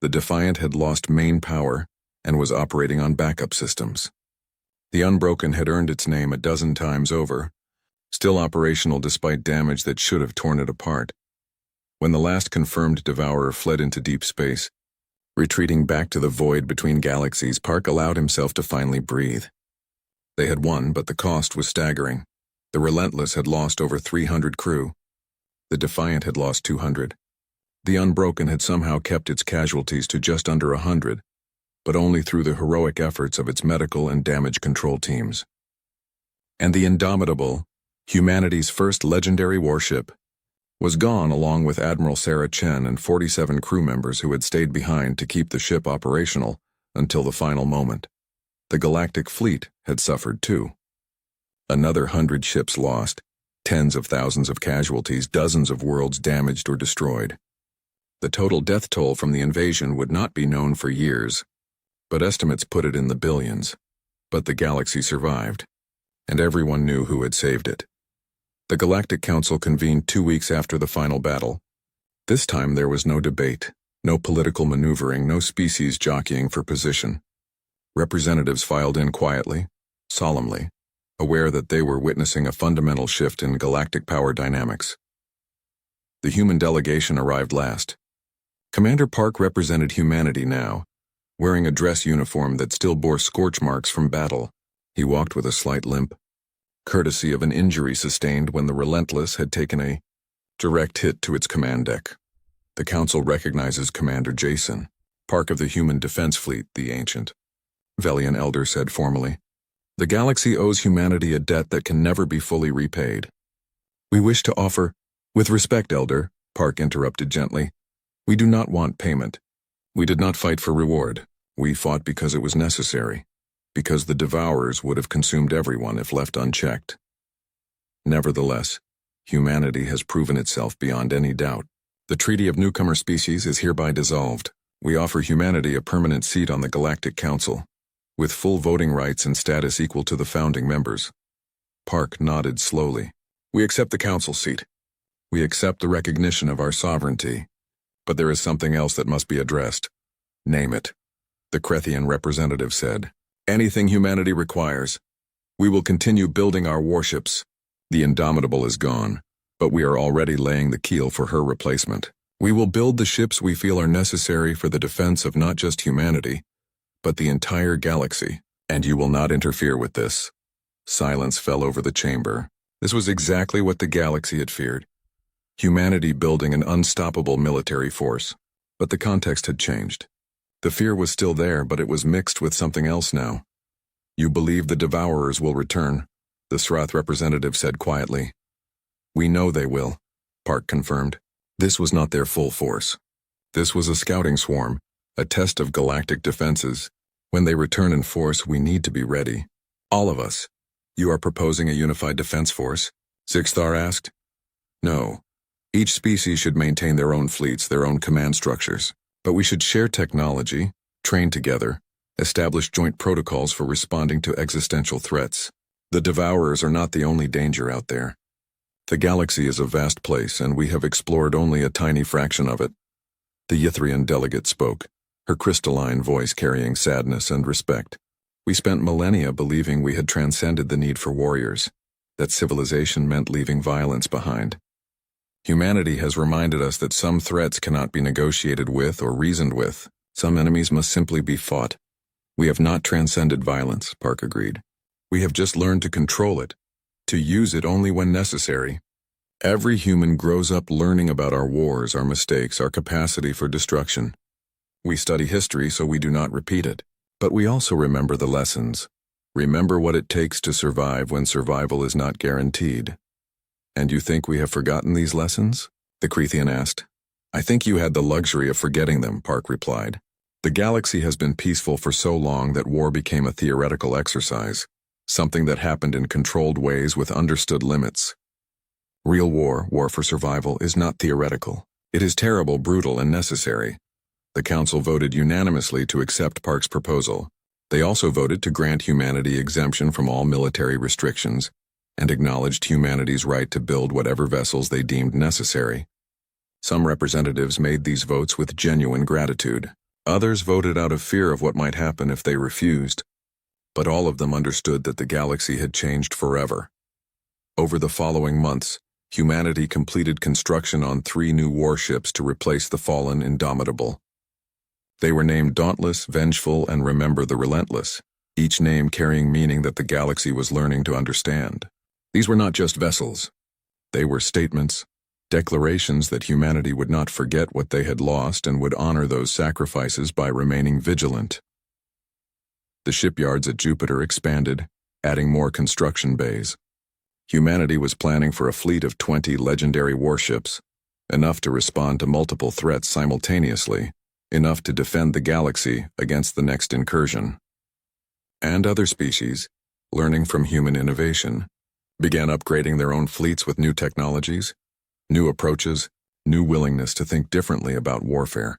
The Defiant had lost main power and was operating on backup systems. The Unbroken had earned its name a dozen times over, still operational despite damage that should have torn it apart. When the last confirmed Devourer fled into deep space, retreating back to the void between galaxies, Park allowed himself to finally breathe. They had won, but the cost was staggering. The Relentless had lost over 300 crew. The Defiant had lost 200. The Unbroken had somehow kept its casualties to just under 100, but only through the heroic efforts of its medical and damage control teams. And the Indomitable, humanity's first legendary warship, was gone along with Admiral Sarah Chen and 47 crew members who had stayed behind to keep the ship operational until the final moment. The galactic fleet had suffered too. Another 100 ships lost, tens of thousands of casualties, dozens of worlds damaged or destroyed. The total death toll from the invasion would not be known for years, but estimates put it in the billions. But the galaxy survived, and everyone knew who had saved it. The Galactic Council convened 2 weeks after the final battle. This time there was no debate, no political maneuvering, no species jockeying for position. Representatives filed in quietly, solemnly, aware that they were witnessing a fundamental shift in galactic power dynamics. The human delegation arrived last. Commander Park represented humanity now, wearing a dress uniform that still bore scorch marks from battle. He walked with a slight limp, courtesy of an injury sustained when the Relentless had taken a direct hit to its command deck. The Council recognizes Commander Jason, Park of the Human Defense Fleet, the Ancient, Velian Elder said formally. The galaxy owes humanity a debt that can never be fully repaid. We wish to offer, with respect, Elder, Park interrupted gently. We do not want payment. We did not fight for reward. We fought because it was necessary. because the devourers would have consumed everyone if left unchecked. Nevertheless, humanity has proven itself beyond any doubt. The Treaty of Newcomer Species is hereby dissolved. We offer humanity a permanent seat on the Galactic Council, with full voting rights and status equal to the founding members. Park nodded slowly. We accept the council seat. We accept the recognition of our sovereignty. But there is something else that must be addressed. Name it, the Krethian representative said. Anything humanity requires. We will continue building our warships. The Indomitable is gone, but we are already laying the keel for her replacement. We will build the ships we feel are necessary for the defense of not just humanity, but the entire galaxy. And you will not interfere with this. Silence fell over the chamber. This was exactly what the galaxy had feared. Humanity building an unstoppable military force. But the context had changed. The fear was still there, but it was mixed with something else now. You believe the Devourers will return, the Srath representative said quietly. We know they will, Park confirmed. This was not their full force. This was a scouting swarm, a test of galactic defenses. When they return in force, we need to be ready. All of us. You are proposing a unified defense force? Zixthar asked. No. Each species should maintain their own fleets, their own command structures. But we should share technology, train together, establish joint protocols for responding to existential threats. The Devourers are not the only danger out there. The galaxy is a vast place, and we have explored only a tiny fraction of it. The Ythrian delegate spoke, her crystalline voice carrying sadness and respect. We spent millennia believing we had transcended the need for warriors, that civilization meant leaving violence behind. Humanity has reminded us that some threats cannot be negotiated with or reasoned with. Some enemies must simply be fought. We have not transcended violence, Park agreed. We have just learned to control it, to use it only when necessary. Every human grows up learning about our wars, our mistakes, our capacity for destruction. We study history so we do not repeat it, but we also remember the lessons. Remember what it takes to survive when survival is not guaranteed. And you think we have forgotten these lessons? The Krethian asked. I think you had the luxury of forgetting them, Park replied. The galaxy has been peaceful for so long that war became a theoretical exercise, something that happened in controlled ways with understood limits. Real war, war for survival, is not theoretical. It is terrible, brutal, and necessary. The Council voted unanimously to accept Park's proposal. They also voted to grant humanity exemption from all military restrictions and acknowledged humanity's right to build whatever vessels they deemed necessary. Some representatives made these votes with genuine gratitude. Others voted out of fear of what might happen if they refused. But all of them understood that the galaxy had changed forever. Over the following months, humanity completed construction on 3 new warships to replace the fallen Indomitable. They were named Dauntless, Vengeful, and Remember the Relentless, each name carrying meaning that the galaxy was learning to understand. These were not just vessels. They were statements, declarations that humanity would not forget what they had lost and would honor those sacrifices by remaining vigilant. The shipyards at Jupiter expanded, adding more construction bays. Humanity was planning for a fleet of 20 legendary warships, enough to respond to multiple threats simultaneously, enough to defend the galaxy against the next incursion. And other species, learning from human innovation, began upgrading their own fleets with new technologies, new approaches, new willingness to think differently about warfare.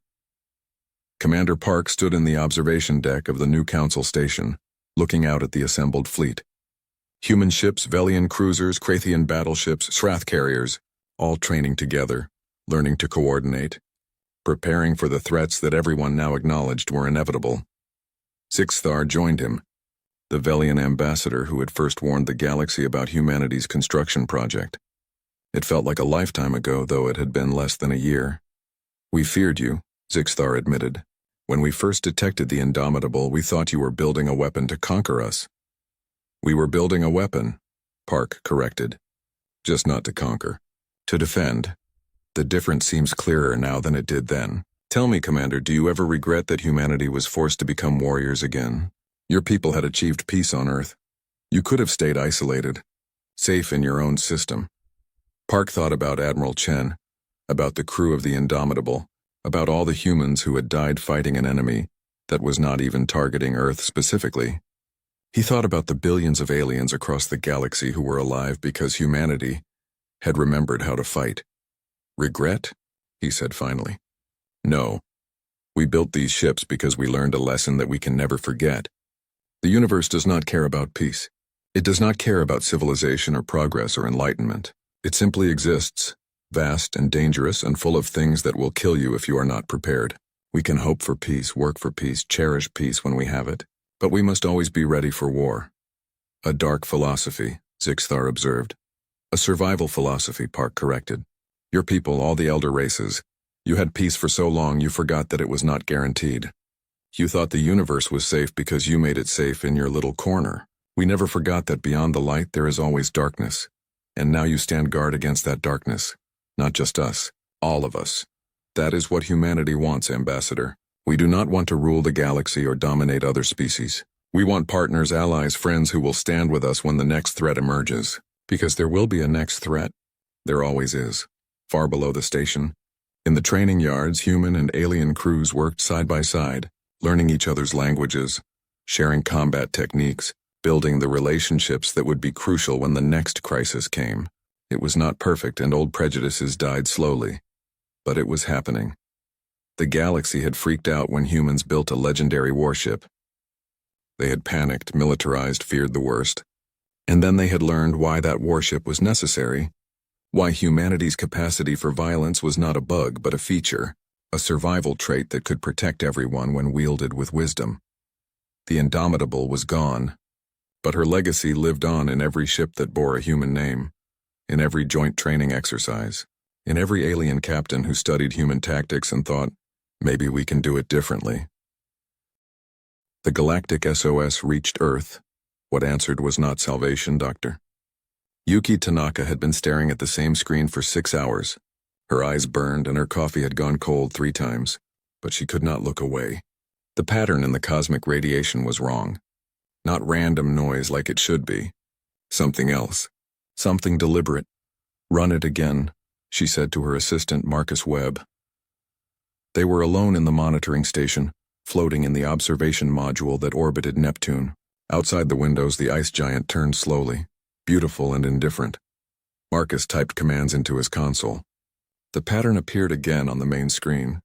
Commander Park stood in the observation deck of the new Council station, looking out at the assembled fleet. Human ships, Velian cruisers, Krathian battleships, Srath carriers, all training together, learning to coordinate, preparing for the threats that everyone now acknowledged were inevitable. Zixthar joined him, the Velian ambassador who had first warned the galaxy about humanity's construction project. It felt like a lifetime ago, though it had been less than a year. We feared you, Zixthar admitted. When we first detected the Indomitable, we thought you were building a weapon to conquer us. We were building a weapon, Park corrected. Just not to conquer. To defend. The difference seems clearer now than it did then. Tell me, Commander, do you ever regret that humanity was forced to become warriors again? Your people had achieved peace on Earth. You could have stayed isolated, safe in your own system. Park thought about Admiral Chen, about the crew of the Indomitable, about all the humans who had died fighting an enemy that was not even targeting Earth specifically. He thought about the billions of aliens across the galaxy who were alive because humanity had remembered how to fight. Regret? He said finally. No. We built these ships because we learned a lesson that we can never forget. The universe does not care about peace. It does not care about civilization or progress or enlightenment. It simply exists, vast and dangerous and full of things that will kill you if you are not prepared. We can hope for peace, work for peace, cherish peace when we have it, but we must always be ready for war. A dark philosophy, Zixthar observed. A survival philosophy, Park corrected. Your people, all the elder races, you had peace for so long you forgot that it was not guaranteed. You thought the universe was safe because you made it safe in your little corner. We never forgot that beyond the light there is always darkness. And now you stand guard against that darkness. Not just us, all of us. That is what humanity wants, Ambassador. We do not want to rule the galaxy or dominate other species. We want partners, allies, friends who will stand with us when the next threat emerges. Because there will be a next threat. There always is. Far below the station. In the training yards, human and alien crews worked side by side, learning each other's languages, sharing combat techniques, building the relationships that would be crucial when the next crisis came. It was not perfect and old prejudices died slowly. But it was happening. The galaxy had freaked out when humans built a legendary warship. They had panicked, militarized, feared the worst. And then they had learned why that warship was necessary, why humanity's capacity for violence was not a bug but a feature, a survival trait that could protect everyone when wielded with wisdom. The Indomitable was gone, but her legacy lived on in every ship that bore a human name, in every joint training exercise, in every alien captain who studied human tactics and thought, maybe we can do it differently. The galactic SOS reached Earth. What answered was not salvation, Doctor. Yuki Tanaka had been staring at the same screen for 6 hours. Her eyes burned and her coffee had gone cold 3 times, but she could not look away. The pattern in the cosmic radiation was wrong. Not random noise like it should be. Something else. Something deliberate. Run it again, she said to her assistant Marcus Webb. They were alone in the monitoring station, floating in the observation module that orbited Neptune. Outside the windows, the ice giant turned slowly, beautiful and indifferent. Marcus typed commands into his console. The pattern appeared again on the main screen.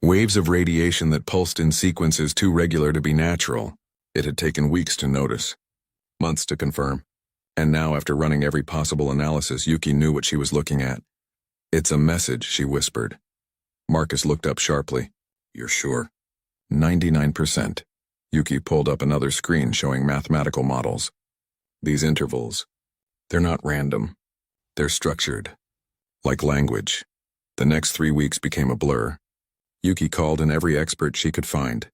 Waves of radiation that pulsed in sequences too regular to be natural. It had taken weeks to notice, months to confirm. And now, after running every possible analysis, Yuki knew what she was looking at. It's a message, she whispered. Marcus looked up sharply. You're sure? 99%. Yuki pulled up another screen showing mathematical models. These intervals, they're not random. They're structured. Like language. The next 3 weeks became a blur. Yuki called in every expert she could find.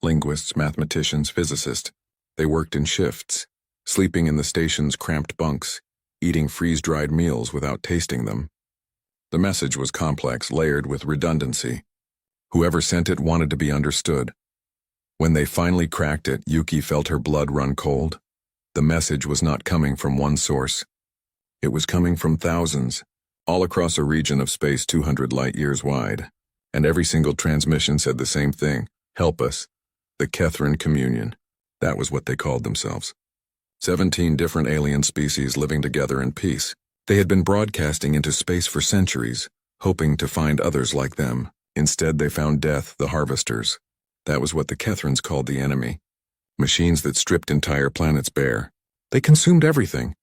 Linguists, mathematicians, physicists. They worked in shifts, sleeping in the station's cramped bunks, eating freeze-dried meals without tasting them. The message was complex, layered with redundancy. Whoever sent it wanted to be understood. When they finally cracked it, Yuki felt her blood run cold. The message was not coming from one source. It was coming from thousands, all across a region of space 200 light-years wide. And every single transmission said the same thing. Help us. The Kethran Communion. That was what they called themselves. 17 different alien species living together in peace. They had been broadcasting into space for centuries, hoping to find others like them. Instead, they found death, the harvesters. That was what the Kethrans called the enemy. Machines that stripped entire planets bare. They consumed everything.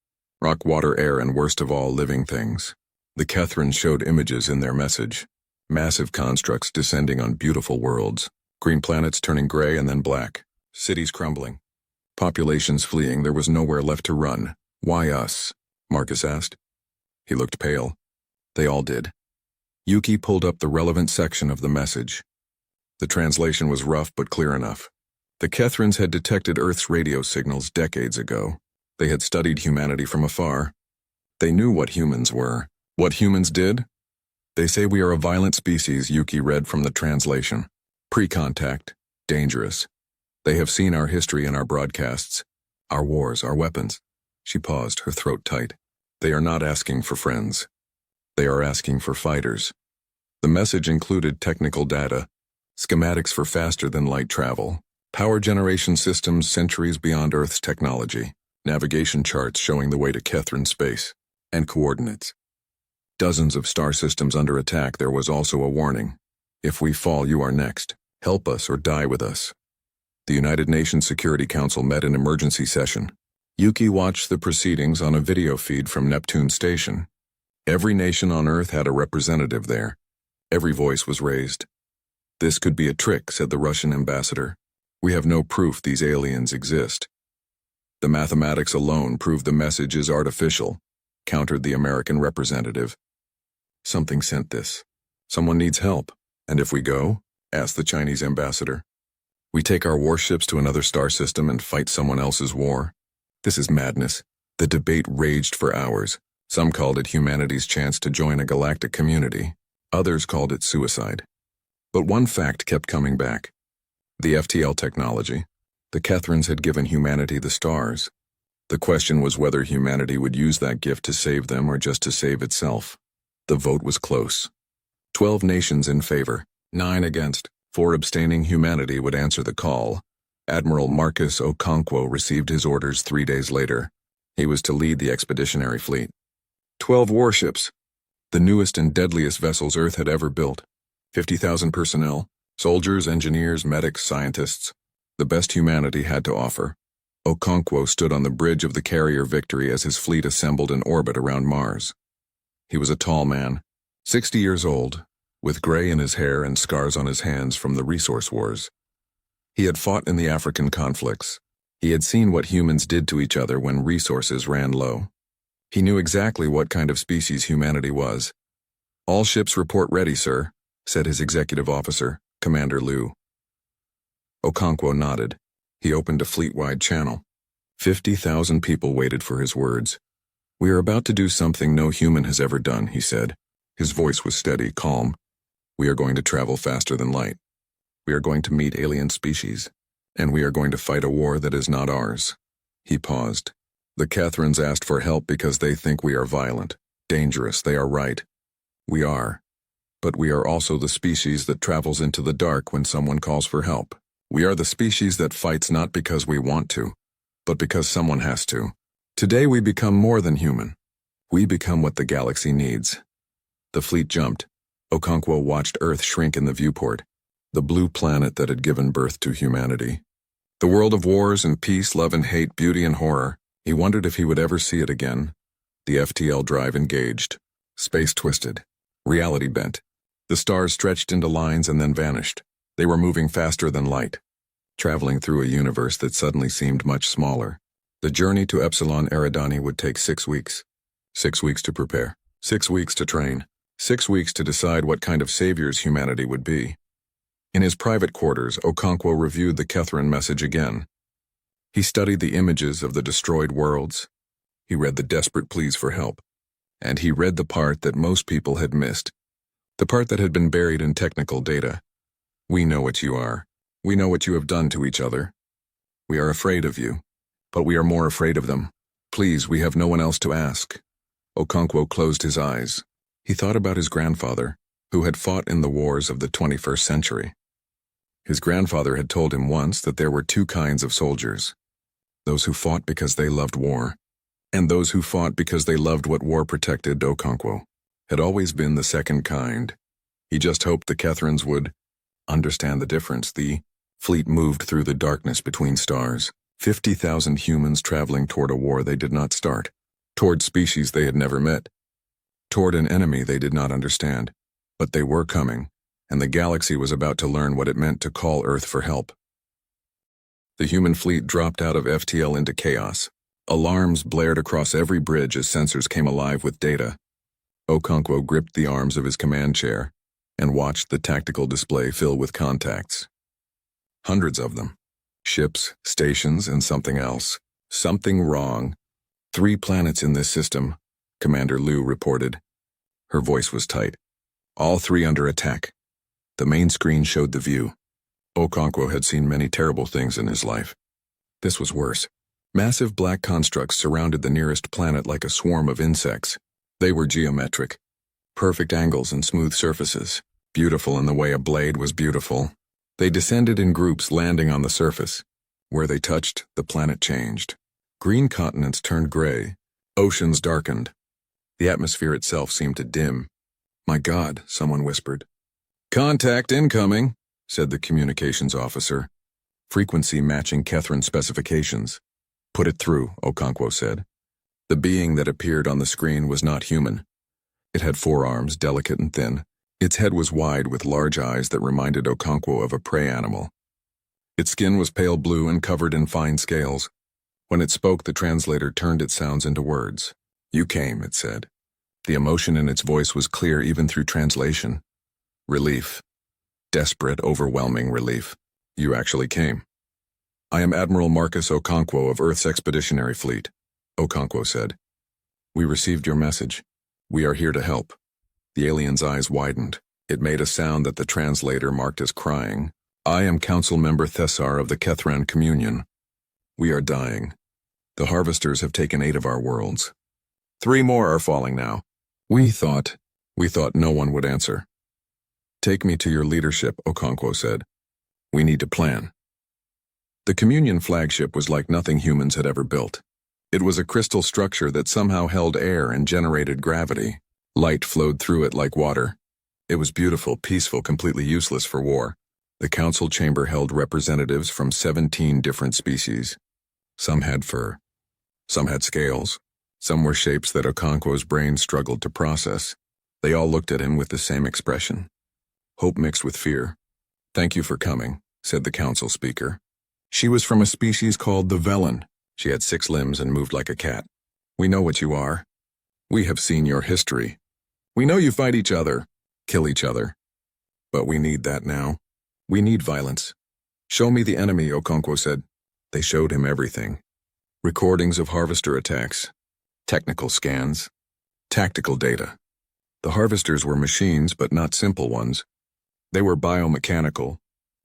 Rock, water, air, and worst of all, living things. The Kethrans showed images in their message. Massive constructs descending on beautiful worlds. Green planets turning gray and then black. Cities crumbling. Populations fleeing. There was nowhere left to run. Why us? Marcus asked. He looked pale. They all did. Yuki pulled up the relevant section of the message. The translation was rough but clear enough. The Kethrans had detected Earth's radio signals decades ago. They had studied humanity from afar. They knew what humans were. What humans did? They say we are a violent species, Yuki read from the translation. Pre-contact. Dangerous. They have seen our history and our broadcasts. Our wars, our weapons. She paused, her throat tight. They are not asking for friends. They are asking for fighters. The message included technical data, schematics for faster-than-light travel, Power generation systems centuries beyond Earth's technology, navigation charts showing the way to Kethrin space, and coordinates. Dozens of star systems under attack. There was also a warning. If we fall, you are next. Help us or die with us. The United Nations Security Council met in emergency session. Yuki watched the proceedings on a video feed from Neptune Station. Every nation on Earth had a representative there. Every voice was raised. This could be a trick, said the Russian ambassador. We have no proof these aliens exist. The mathematics alone prove the message is artificial, countered the American representative. Something sent this. Someone needs help. And if we go? Asked the Chinese ambassador. We take our warships to another star system and fight someone else's war? This is madness. The debate raged for hours. Some called it humanity's chance to join a galactic community. Others called it suicide. But one fact kept coming back. The FTL technology. The Kethrins had given humanity the stars. The question was whether humanity would use that gift to save them or just to save itself. The vote was close. 12 nations in favor, 9 against. 4 abstaining. Humanity would answer the call. Admiral Marcus Okonkwo received his orders 3 days later. He was to lead the expeditionary fleet. 12 warships, the newest and deadliest vessels Earth had ever built. 50,000 personnel, soldiers, engineers, medics, scientists. The best humanity had to offer. Okonkwo stood on the bridge of the carrier Victory as his fleet assembled in orbit around Mars. He was a tall man, 60 years old, with gray in his hair and scars on his hands from the resource wars. He had fought in the African conflicts. He had seen what humans did to each other when resources ran low. He knew exactly what kind of species humanity was. All ships report ready, sir, said his executive officer, Commander Liu. Okonkwo nodded. He opened a fleet-wide channel. 50,000 people waited for his words. We are about to do something no human has ever done, he said. His voice was steady, calm. We are going to travel faster than light. We are going to meet alien species. And we are going to fight a war that is not ours. He paused. The Kethrins asked for help because they think we are violent, dangerous. They are right. We are. But we are also the species that travels into the dark when someone calls for help. We are the species that fights not because we want to, but because someone has to. Today we become more than human. We become what the galaxy needs. The fleet jumped. Okonkwo watched Earth shrink in the viewport, the blue planet that had given birth to humanity. The world of wars and peace, love and hate, beauty and horror. He wondered if he would ever see it again. The FTL drive engaged. Space twisted. Reality bent. The stars stretched into lines and then vanished. They were moving faster than light, traveling through a universe that suddenly seemed much smaller. The journey to Epsilon Eridani would take 6 weeks. 6 weeks to prepare. 6 weeks to train. 6 weeks to decide what kind of saviors humanity would be. In his private quarters, Okonkwo reviewed the Kethrin message again. He studied the images of the destroyed worlds. He read the desperate pleas for help. And he read the part that most people had missed. The part that had been buried in technical data. We know what you are. We know what you have done to each other. We are afraid of you. But we are more afraid of them. Please, we have no one else to ask. Okonkwo closed his eyes. He thought about his grandfather, who had fought in the wars of the 21st century. His grandfather had told him once that there were 2 kinds of soldiers. Those who fought because they loved war, and those who fought because they loved what war protected. Okonkwo had always been the second kind. He just hoped the Kethrins would understand the difference. The fleet moved through the darkness between stars. 50,000 humans traveling toward a war they did not start, toward species they had never met, toward an enemy they did not understand. But they were coming, and the galaxy was about to learn what it meant to call Earth for help. The human fleet dropped out of FTL into chaos. Alarms blared across every bridge as sensors came alive with data. Okonkwo gripped the arms of his command chair and watched the tactical display fill with contacts. Hundreds of them. Ships, stations, and something else. Something wrong. 3 planets in this system, Commander Liu reported. Her voice was tight. All 3 under attack. The main screen showed the view. Okonkwo had seen many terrible things in his life. This was worse. Massive black constructs surrounded the nearest planet like a swarm of insects. They were geometric. Perfect angles and smooth surfaces. Beautiful in the way a blade was beautiful. They descended in groups, landing on the surface. Where they touched, the planet changed. Green continents turned gray. Oceans darkened. The atmosphere itself seemed to dim. "My God," someone whispered. "Contact incoming," said the communications officer. Frequency matching Catherine's specifications. "Put it through," Okonkwo said. The being that appeared on the screen was not human. It had 4 arms, delicate and thin. Its head was wide with large eyes that reminded Okonkwo of a prey animal. Its skin was pale blue and covered in fine scales. When it spoke, the translator turned its sounds into words. "You came," it said. The emotion in its voice was clear even through translation. Relief. Desperate, overwhelming relief. "You actually came." "I am Admiral Marcus Okonkwo of Earth's Expeditionary Fleet," Okonkwo said. "We received your message. We are here to help." The alien's eyes widened. It made a sound that the translator marked as crying. "I am Council Member Thessar of the Kethran Communion. We are dying. The harvesters have taken 8 of our worlds. 3 more are falling now. We thought no one would answer." "Take me to your leadership," Okonkwo said. "We need to plan." The Communion flagship was like nothing humans had ever built. It was a crystal structure that somehow held air and generated gravity. Light flowed through it like water. It was beautiful, peaceful, completely useless for war. The council chamber held representatives from 17 different species. Some had fur. Some had scales. Some were shapes that Okonkwo's brain struggled to process. They all looked at him with the same expression. Hope mixed with fear. "Thank you for coming," said the council speaker. She was from a species called the Velen. She had 6 limbs and moved like a cat. "We know what you are. We have seen your history. We know you fight each other, kill each other. But we need that now. We need violence." "Show me the enemy," Okonkwo said. They showed him everything. Recordings of harvester attacks. Technical scans. Tactical data. The harvesters were machines, but not simple ones. They were biomechanical,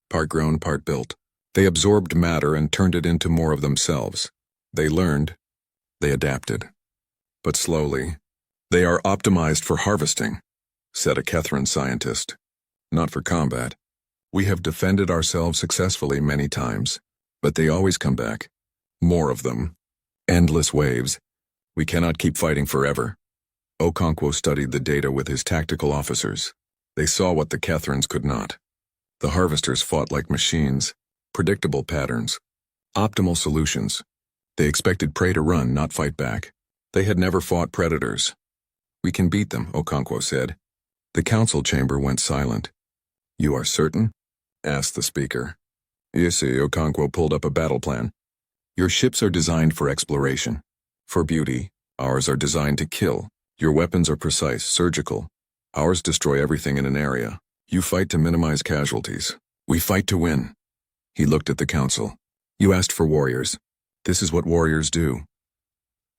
part grown, part built. They absorbed matter and turned it into more of themselves. They learned. They adapted. But slowly. "They are optimized for harvesting," said a Kethran scientist. "Not for combat. We have defended ourselves successfully many times, but they always come back. More of them. Endless waves. We cannot keep fighting forever." Okonkwo studied the data with his tactical officers. They saw what the Kethrans could not. The harvesters fought like machines. Predictable patterns. Optimal solutions. They expected prey to run, not fight back. They had never fought predators. "We can beat them," Okonkwo said. The council chamber went silent. "You are certain?" asked the speaker. "You see," Okonkwo pulled up a battle plan. "Your ships are designed for exploration. For beauty. Ours are designed to kill. Your weapons are precise, surgical. Ours destroy everything in an area. You fight to minimize casualties. We fight to win." He looked at the council. "You asked for warriors. This is what warriors do."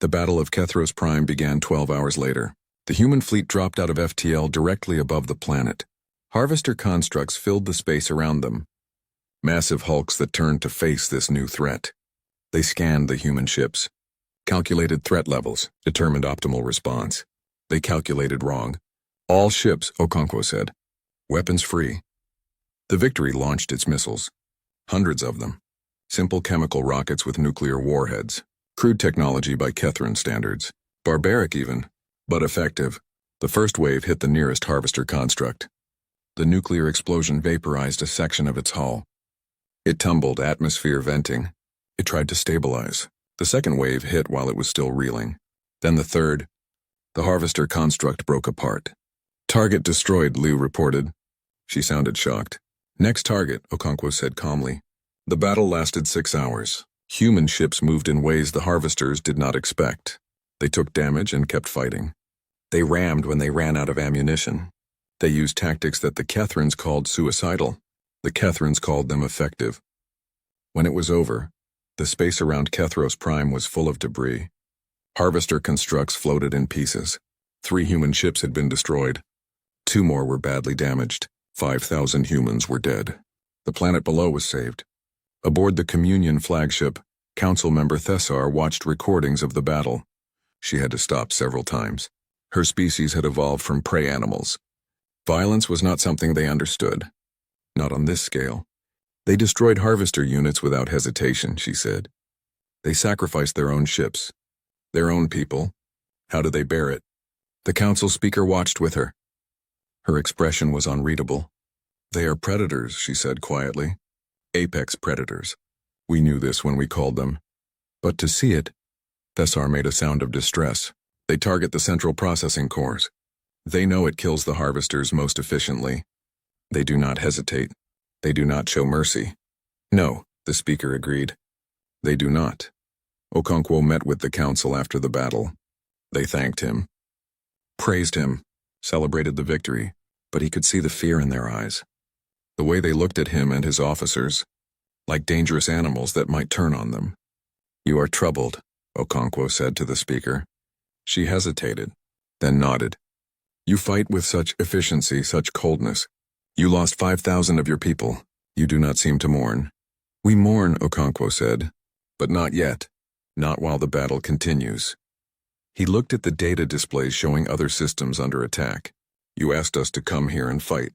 The Battle of Kethros Prime began 12 hours later. The human fleet dropped out of FTL directly above the planet. Harvester constructs filled the space around them. Massive hulks that turned to face this new threat. They scanned the human ships. Calculated threat levels, determined optimal response. They calculated wrong. "All ships," Okonkwo said. "Weapons free." The Victory launched its missiles. Hundreds of them. Simple chemical rockets with nuclear warheads. Crude technology by Kethran standards. Barbaric even, but effective. The first wave hit the nearest harvester construct. The nuclear explosion vaporized a section of its hull. It tumbled, atmosphere venting. It tried to stabilize. The second wave hit while it was still reeling. Then the third. The harvester construct broke apart. "Target destroyed," Liu reported. She sounded shocked. "Next target," Okonkwo said calmly. The battle lasted 6 hours. Human ships moved in ways the harvesters did not expect. They took damage and kept fighting. They rammed when they ran out of ammunition. They used tactics that the Kethrans called suicidal. The Kethrans called them effective. When it was over, the space around Kethros Prime was full of debris. Harvester constructs floated in pieces. 3 human ships had been destroyed. 2 more were badly damaged. 5,000 humans were dead. The planet below was saved. Aboard the Communion flagship, Council Member Thessar watched recordings of the battle. She had to stop several times. Her species had evolved from prey animals. Violence was not something they understood. Not on this scale. They destroyed harvester units without hesitation, she said. They sacrificed their own ships, their own people. How do they bear it? The council speaker watched with her. Her expression was unreadable. They are predators, she said quietly. Apex predators. We knew this when we called them. But to see it, Thessar made a sound of distress. They target the central processing cores. They know it kills the harvesters most efficiently. They do not hesitate. They do not show mercy. No, the speaker agreed. They do not. Okonkwo met with the council after the battle. They thanked him, praised him, celebrated the victory, but he could see the fear in their eyes. The way they looked at him and his officers, like dangerous animals that might turn on them. You are troubled, Okonkwo said to the speaker. She hesitated, then nodded. You fight with such efficiency, such coldness. You lost 5,000 of your people. You do not seem to mourn. We mourn, Okonkwo said, but not yet. Not while the battle continues. He looked at the data displays showing other systems under attack. You asked us to come here and fight.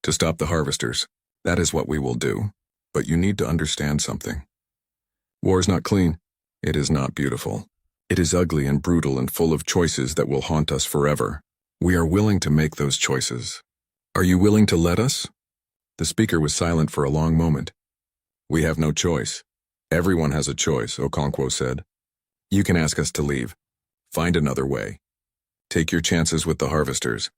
To stop the harvesters. That is what we will do. But you need to understand something. War is not clean. It is not beautiful. It is ugly and brutal and full of choices that will haunt us forever. We are willing to make those choices. Are you willing to let us? The speaker was silent for a long moment. We have no choice. Everyone has a choice, Okonkwo said. You can ask us to leave. Find another way. Take your chances with the harvesters.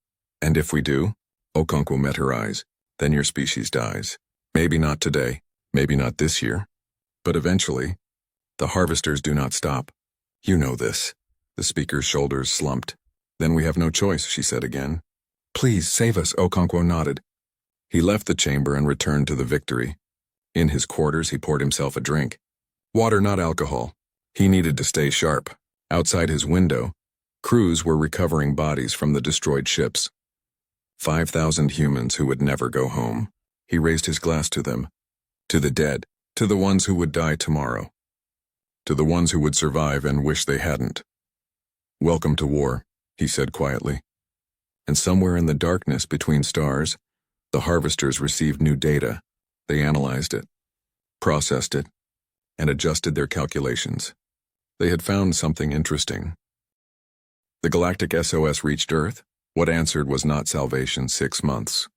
And if we do, Okonkwo met her eyes, then your species dies. Maybe not today, maybe not this year. But eventually, the harvesters do not stop. You know this. The speaker's shoulders slumped. Then we have no choice, she said again. Please save us, Okonkwo nodded. He left the chamber and returned to the Victory. In his quarters, he poured himself a drink. Water, not alcohol. He needed to stay sharp. Outside his window, crews were recovering bodies from the destroyed ships. 5,000 humans who would never go home. He raised his glass to them. To the dead. To the ones who would die tomorrow. To the ones who would survive and wish they hadn't. Welcome to war, he said quietly. And somewhere in the darkness between stars, the harvesters received new data. They analyzed it, processed it, and adjusted their calculations. They had found something interesting. The galactic SOS reached Earth. What answered was not salvation 6 months.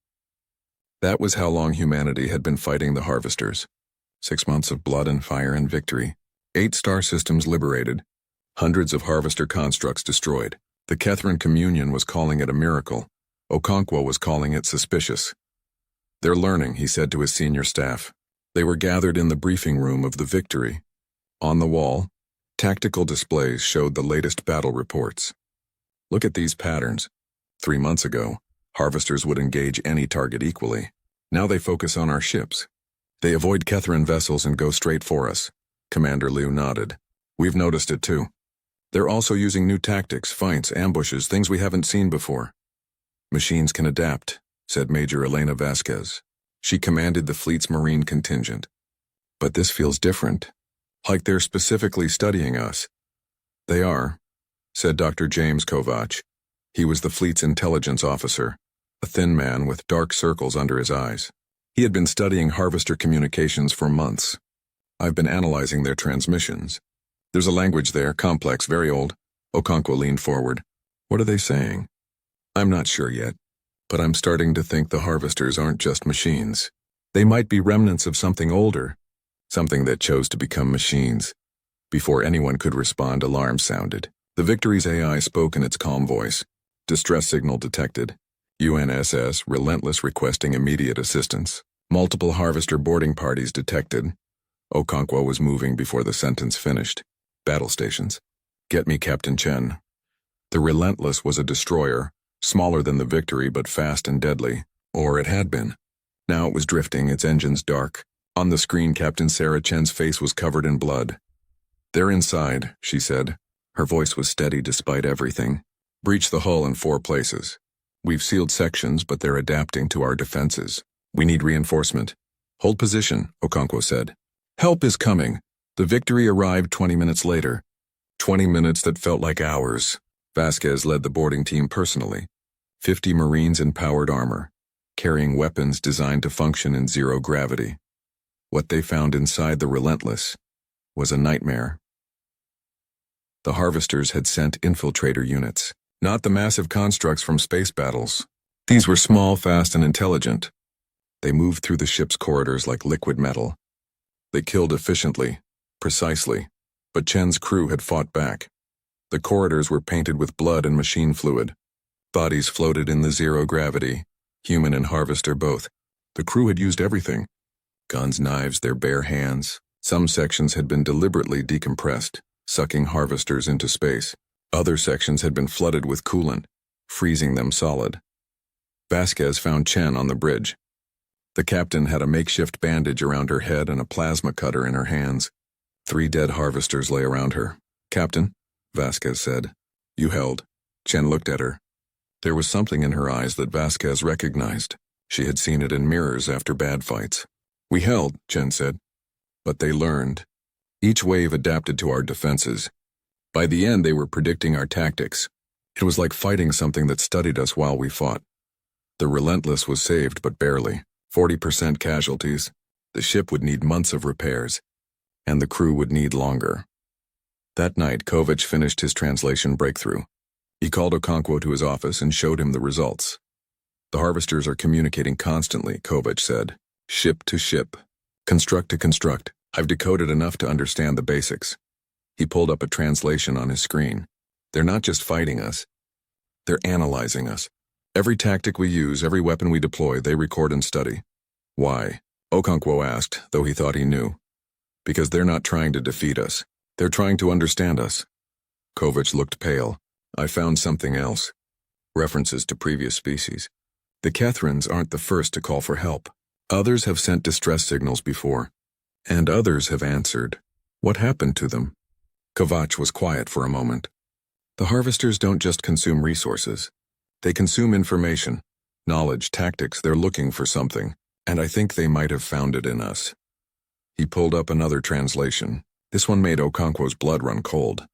That was how long humanity had been fighting the harvesters. 6 months of blood and fire and victory. 8 star systems liberated. Hundreds of harvester constructs destroyed. The Kethran Communion was calling it a miracle. Okonkwo was calling it suspicious. They're learning, he said to his senior staff. They were gathered in the briefing room of the Victory. On the wall, tactical displays showed the latest battle reports. Look at these patterns. 3 months ago, harvesters would engage any target equally. Now they focus on our ships. They avoid Kethran vessels and go straight for us. Commander Liu nodded. We've noticed it too. They're also using new tactics, feints, ambushes, things we haven't seen before. Machines can adapt, said Major Elena Vasquez. She commanded the fleet's marine contingent. But this feels different. Like they're specifically studying us. They are, said Dr. James Kovach. He was the fleet's intelligence officer, a thin man with dark circles under his eyes. He had been studying harvester communications for months. I've been analyzing their transmissions. There's a language there, complex, very old. Okonkwo leaned forward. What are they saying? I'm not sure yet, but I'm starting to think the harvesters aren't just machines. They might be remnants of something older, something that chose to become machines. Before anyone could respond, alarms sounded. The Victory's AI spoke in its calm voice. Distress signal detected. UNSS relentless requesting immediate assistance. Multiple harvester boarding parties detected. Okonkwo was moving before the sentence finished. Battle stations. Get me Captain Chen. The Relentless was a destroyer, smaller than the Victory but fast and deadly. Or it had been. Now it was drifting, its engines dark. On the screen, Captain Sarah Chen's face was covered in blood. They're inside, she said. Her voice was steady despite everything. Breach the hull in 4 places. We've sealed sections, but they're adapting to our defenses. We need reinforcement. Hold position, Okonkwo said. Help is coming. The Victory arrived 20 minutes later. 20 minutes that felt like hours. Vasquez led the boarding team personally. 50 Marines in powered armor, carrying weapons designed to function in zero gravity. What they found inside the Relentless was a nightmare. The harvesters had sent infiltrator units, not the massive constructs from space battles. These were small, fast, and intelligent. They moved through the ship's corridors like liquid metal. They killed efficiently, precisely, but Chen's crew had fought back. The corridors were painted with blood and machine fluid. Bodies floated in the zero gravity, human and harvester both. The crew had used everything. Guns, knives, their bare hands. Some sections had been deliberately decompressed, sucking harvesters into space. Other sections had been flooded with coolant, freezing them solid. Vasquez found Chen on the bridge. The captain had a makeshift bandage around her head and a plasma cutter in her hands. 3 dead harvesters lay around her. "Captain," Vasquez said. "You held." Chen looked at her. There was something in her eyes that Vasquez recognized. She had seen it in mirrors after bad fights. "We held," Chen said. "But they learned. Each wave adapted to our defenses. By the end, they were predicting our tactics. It was like fighting something that studied us while we fought. The Relentless was saved, but barely. 40% casualties. The ship would need months of repairs, and the crew would need longer." That night, Kovac finished his translation breakthrough. He called Okonkwo to his office and showed him the results. "The harvesters are communicating constantly," Kovac said. "Ship to ship. Construct to construct. I've decoded enough to understand the basics." He pulled up a translation on his screen. "They're not just fighting us. They're analyzing us. Every tactic we use, every weapon we deploy, they record and study." "Why?" Okonkwo asked, though he thought he knew. "Because they're not trying to defeat us. They're trying to understand us." Kovac looked pale. "I found something else. References to previous species. The Kethrans aren't the first to call for help. Others have sent distress signals before. And others have answered. What happened to them?" Kovac was quiet for a moment. "The harvesters don't just consume resources. They consume information, knowledge, tactics. They're looking for something, and I think they might have found it in us." He pulled up another translation. This one made Okonkwo's blood run cold.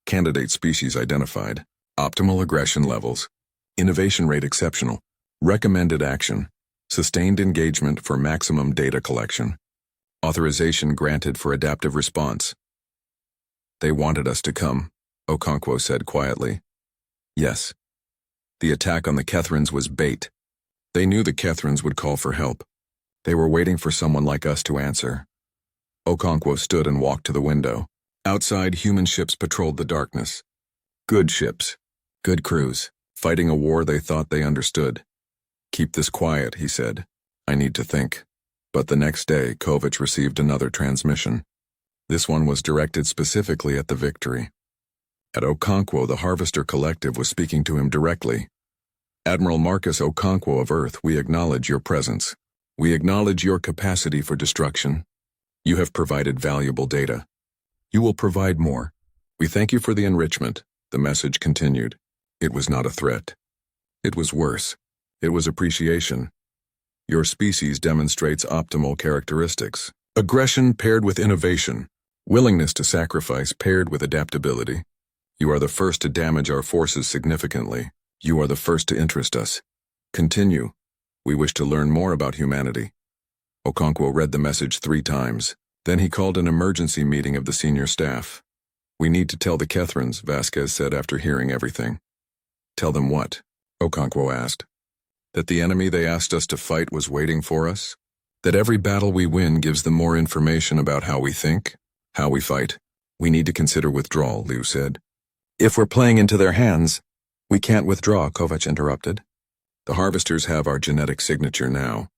"Candidate species identified. Optimal aggression levels. Innovation rate exceptional. Recommended action. Sustained engagement for maximum data collection. Authorization granted for adaptive response." "They wanted us to come," Okonkwo said quietly. "Yes. The attack on the Kethrans was bait. They knew the Kethrans would call for help. They were waiting for someone like us to answer." Okonkwo stood and walked to the window. Outside, human ships patrolled the darkness. Good ships. Good crews. Fighting a war they thought they understood. "Keep this quiet," he said. "I need to think." But the next day, Kovac received another transmission. This one was directed specifically at the Victory. At Okonkwo, the Harvester Collective was speaking to him directly. "Admiral Marcus Okonkwo of Earth, we acknowledge your presence. We acknowledge your capacity for destruction. You have provided valuable data. You will provide more. We thank you for the enrichment," the message continued. It was not a threat. It was worse. It was appreciation. "Your species demonstrates optimal characteristics. Aggression paired with innovation. Willingness to sacrifice paired with adaptability. You are the first to damage our forces significantly. You are the first to interest us. Continue. We wish to learn more about humanity." Okonkwo read the message 3 times. Then he called an emergency meeting of the senior staff. "We need to tell the Kethrans," Vasquez said after hearing everything. "Tell them what?" Okonkwo asked. "That the enemy they asked us to fight was waiting for us? That every battle we win gives them more information about how we think, how we fight. We need to consider withdrawal," Liu said. "If we're playing into their hands, we can't withdraw," Kovac interrupted. "The harvesters have our genetic signature now,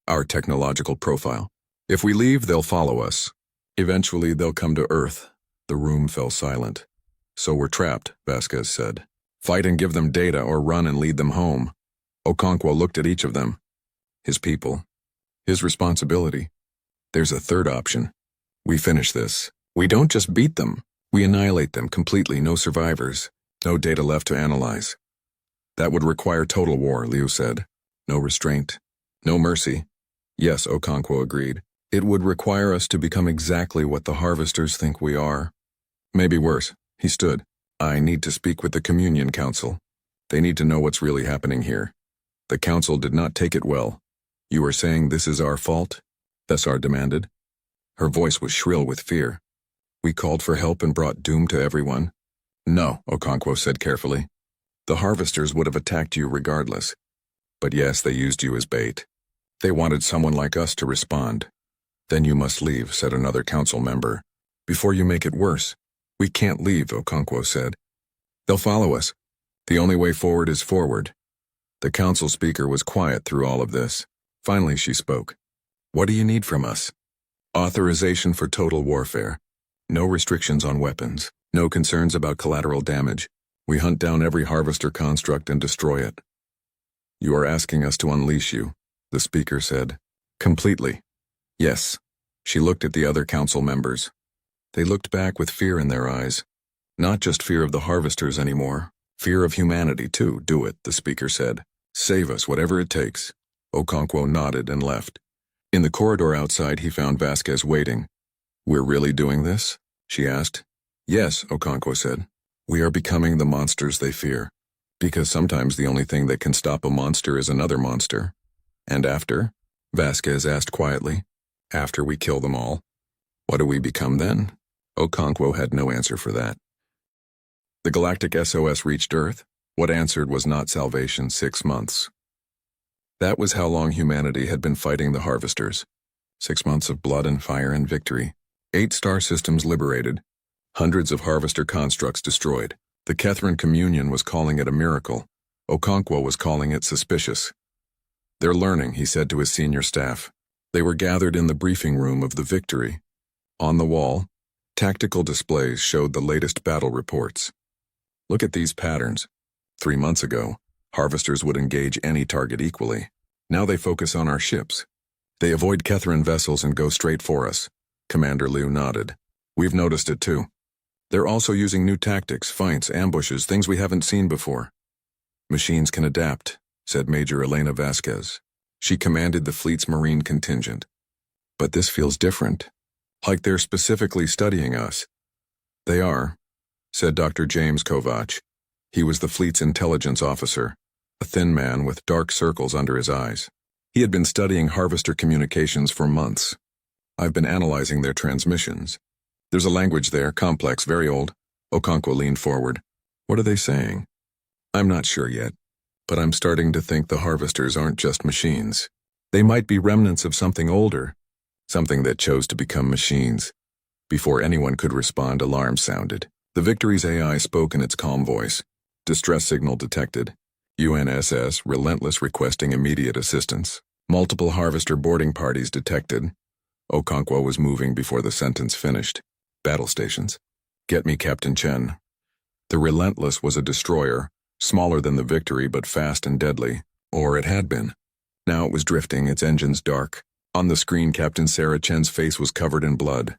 our technological profile. If we leave, they'll follow us. Eventually, they'll come to Earth." The room fell silent. "So we're trapped," Vasquez said. "Fight and give them data, or run and lead them home." Okonkwo looked at each of them. His people. His responsibility. "There's a third option. We finish this. We don't just beat them. We annihilate them completely, no survivors. No data left to analyze." "That would require total war," Liu said. "No restraint. No mercy." "Yes," Okonkwo agreed. "It would require us to become exactly what the harvesters think we are. Maybe worse." He stood. "I need to speak with the Communion Council. They need to know what's really happening here. The Council did not take it well. You are saying this is our fault?" Thessar demanded. Her voice was shrill with fear. We called for help and brought doom to everyone. No, Okonkwo said carefully. The harvesters would have attacked you regardless. But yes, they used you as bait. They wanted someone like us to respond. Then you must leave, said another council member. Before you make it worse. We can't leave, Okonkwo said. They'll follow us. The only way forward is forward. The council speaker was quiet through all of this. Finally she spoke. What do you need from us? Authorization for total warfare. No restrictions on weapons. No concerns about collateral damage. We hunt down every harvester construct and destroy it. You are asking us to unleash you, the speaker said. Completely. Yes. She looked at the other council members. They looked back with fear in their eyes. Not just fear of the harvesters anymore. Fear of humanity too. Do it, the speaker said. Save us, whatever it takes. Okonkwo nodded and left. In the corridor outside he found Vasquez waiting. We're really doing this? She asked. Yes, Okonkwo said. We are becoming the monsters they fear. Because sometimes the only thing that can stop a monster is another monster. And after? Vasquez asked quietly. After we kill them all. What do we become then? Okonkwo had no answer for that. The galactic SOS reached Earth. What answered was not salvation. 6 months. That was how long humanity had been fighting the harvesters. 6 months of blood and fire and victory. 8 star systems liberated. Hundreds of harvester constructs destroyed. The Kethran Communion was calling it a miracle. Okonkwo was calling it suspicious. They're learning, he said to his senior staff. They were gathered in the briefing room of the Victory. On the wall, tactical displays showed the latest battle reports. Look at these patterns. 3 months ago, harvesters would engage any target equally. Now they focus on our ships. They avoid Kethran vessels and go straight for us. Commander Liu nodded. We've noticed it too. They're also using new tactics, feints, ambushes, things we haven't seen before. Machines can adapt, said Major Elena Vasquez. She commanded the fleet's marine contingent. But this feels different. Like they're specifically studying us. They are, said Dr. James Kovach. He was the fleet's intelligence officer, a thin man with dark circles under his eyes. He had been studying harvester communications for months. I've been analyzing their transmissions. There's a language there, complex, very old. Okonkwo leaned forward. What are they saying? I'm not sure yet, but I'm starting to think the harvesters aren't just machines. They might be remnants of something older, something that chose to become machines. Before anyone could respond, alarms sounded. The Victory's AI spoke in its calm voice. Distress signal detected. UNSS relentless requesting immediate assistance. Multiple harvester boarding parties detected. Okonkwo was moving before the sentence finished. Battle stations. Get me Captain Chen. The Relentless was a destroyer, smaller than the Victory but fast and deadly. Or it had been. Now it was drifting, its engines dark. On the screen, Captain Sarah Chen's face was covered in blood.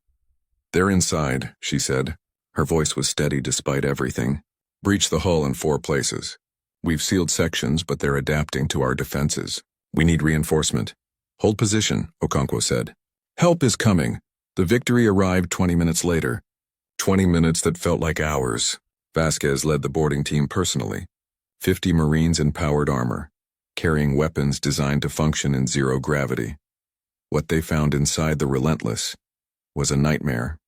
They're inside, she said. Her voice was steady despite everything. Breach the hull in 4 places. We've sealed sections, but they're adapting to our defenses. We need reinforcement. Hold position, Okonkwo said. Help is coming. The Victory arrived 20 minutes later. 20 minutes that felt like hours. Vasquez led the boarding team personally. 50 Marines in powered armor, carrying weapons designed to function in zero gravity. What they found inside the Relentless was a nightmare.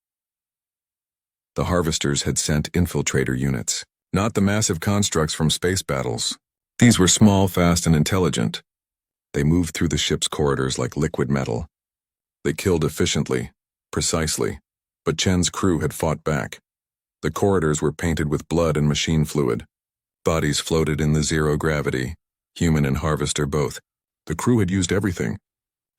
The harvesters had sent infiltrator units, not the massive constructs from space battles. These were small, fast, and intelligent. They moved through the ship's corridors like liquid metal. They killed efficiently, precisely, but Chen's crew had fought back. The corridors were painted with blood and machine fluid. Bodies floated in the zero gravity, human and harvester both. The crew had used everything.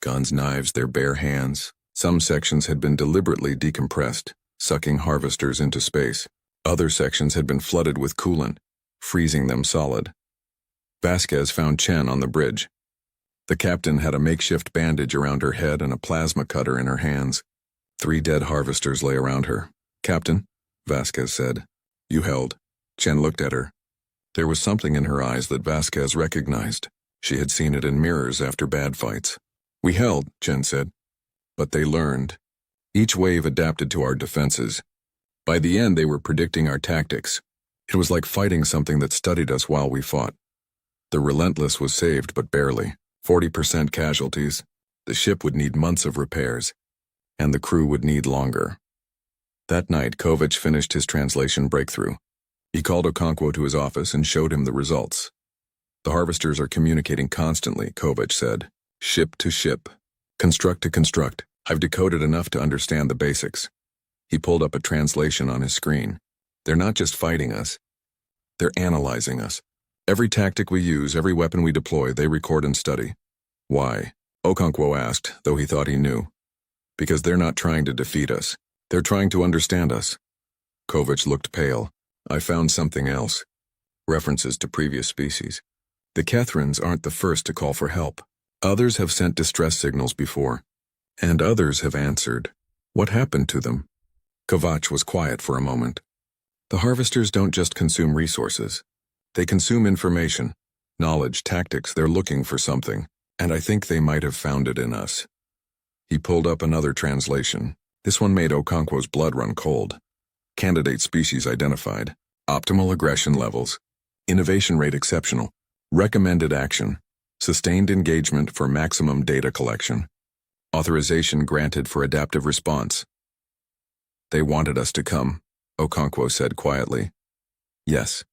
Guns, knives, their bare hands. Some sections had been deliberately decompressed, sucking harvesters into space. Other sections had been flooded with coolant, freezing them solid. Vasquez found Chen on the bridge. The captain had a makeshift bandage around her head and a plasma cutter in her hands. 3 dead harvesters lay around her. Captain, Vasquez said. You held. Chen looked at her. There was something in her eyes that Vasquez recognized. She had seen it in mirrors after bad fights. We held, Chen said. But they learned. Each wave adapted to our defenses. By the end, they were predicting our tactics. It was like fighting something that studied us while we fought. The Relentless was saved, but barely. 40% casualties. The ship would need months of repairs. and the crew would need longer. That night, Kovac finished his translation breakthrough. He called Okonkwo to his office and showed him the results. The harvesters are communicating constantly, Kovac said. Ship to ship. Construct to construct. I've decoded enough to understand the basics. He pulled up a translation on his screen. They're not just fighting us. They're analyzing us. Every tactic we use, every weapon we deploy, they record and study. Why? Okonkwo asked, though he thought he knew. Because they're not trying to defeat us. They're trying to understand us. Kovac looked pale. I found something else. References to previous species. The Kethrans aren't the first to call for help. Others have sent distress signals before. And others have answered. What happened to them? Kovac was quiet for a moment. The harvesters don't just consume resources. They consume information, knowledge, tactics. They're looking for something, and I think they might have found it in us. He pulled up another translation. This one made Okonkwo's blood run cold. Candidate species identified. Optimal aggression levels. Innovation rate exceptional. Recommended action. Sustained engagement for maximum data collection. Authorization granted for adaptive response. They wanted us to come, Okonkwo said quietly. Yes.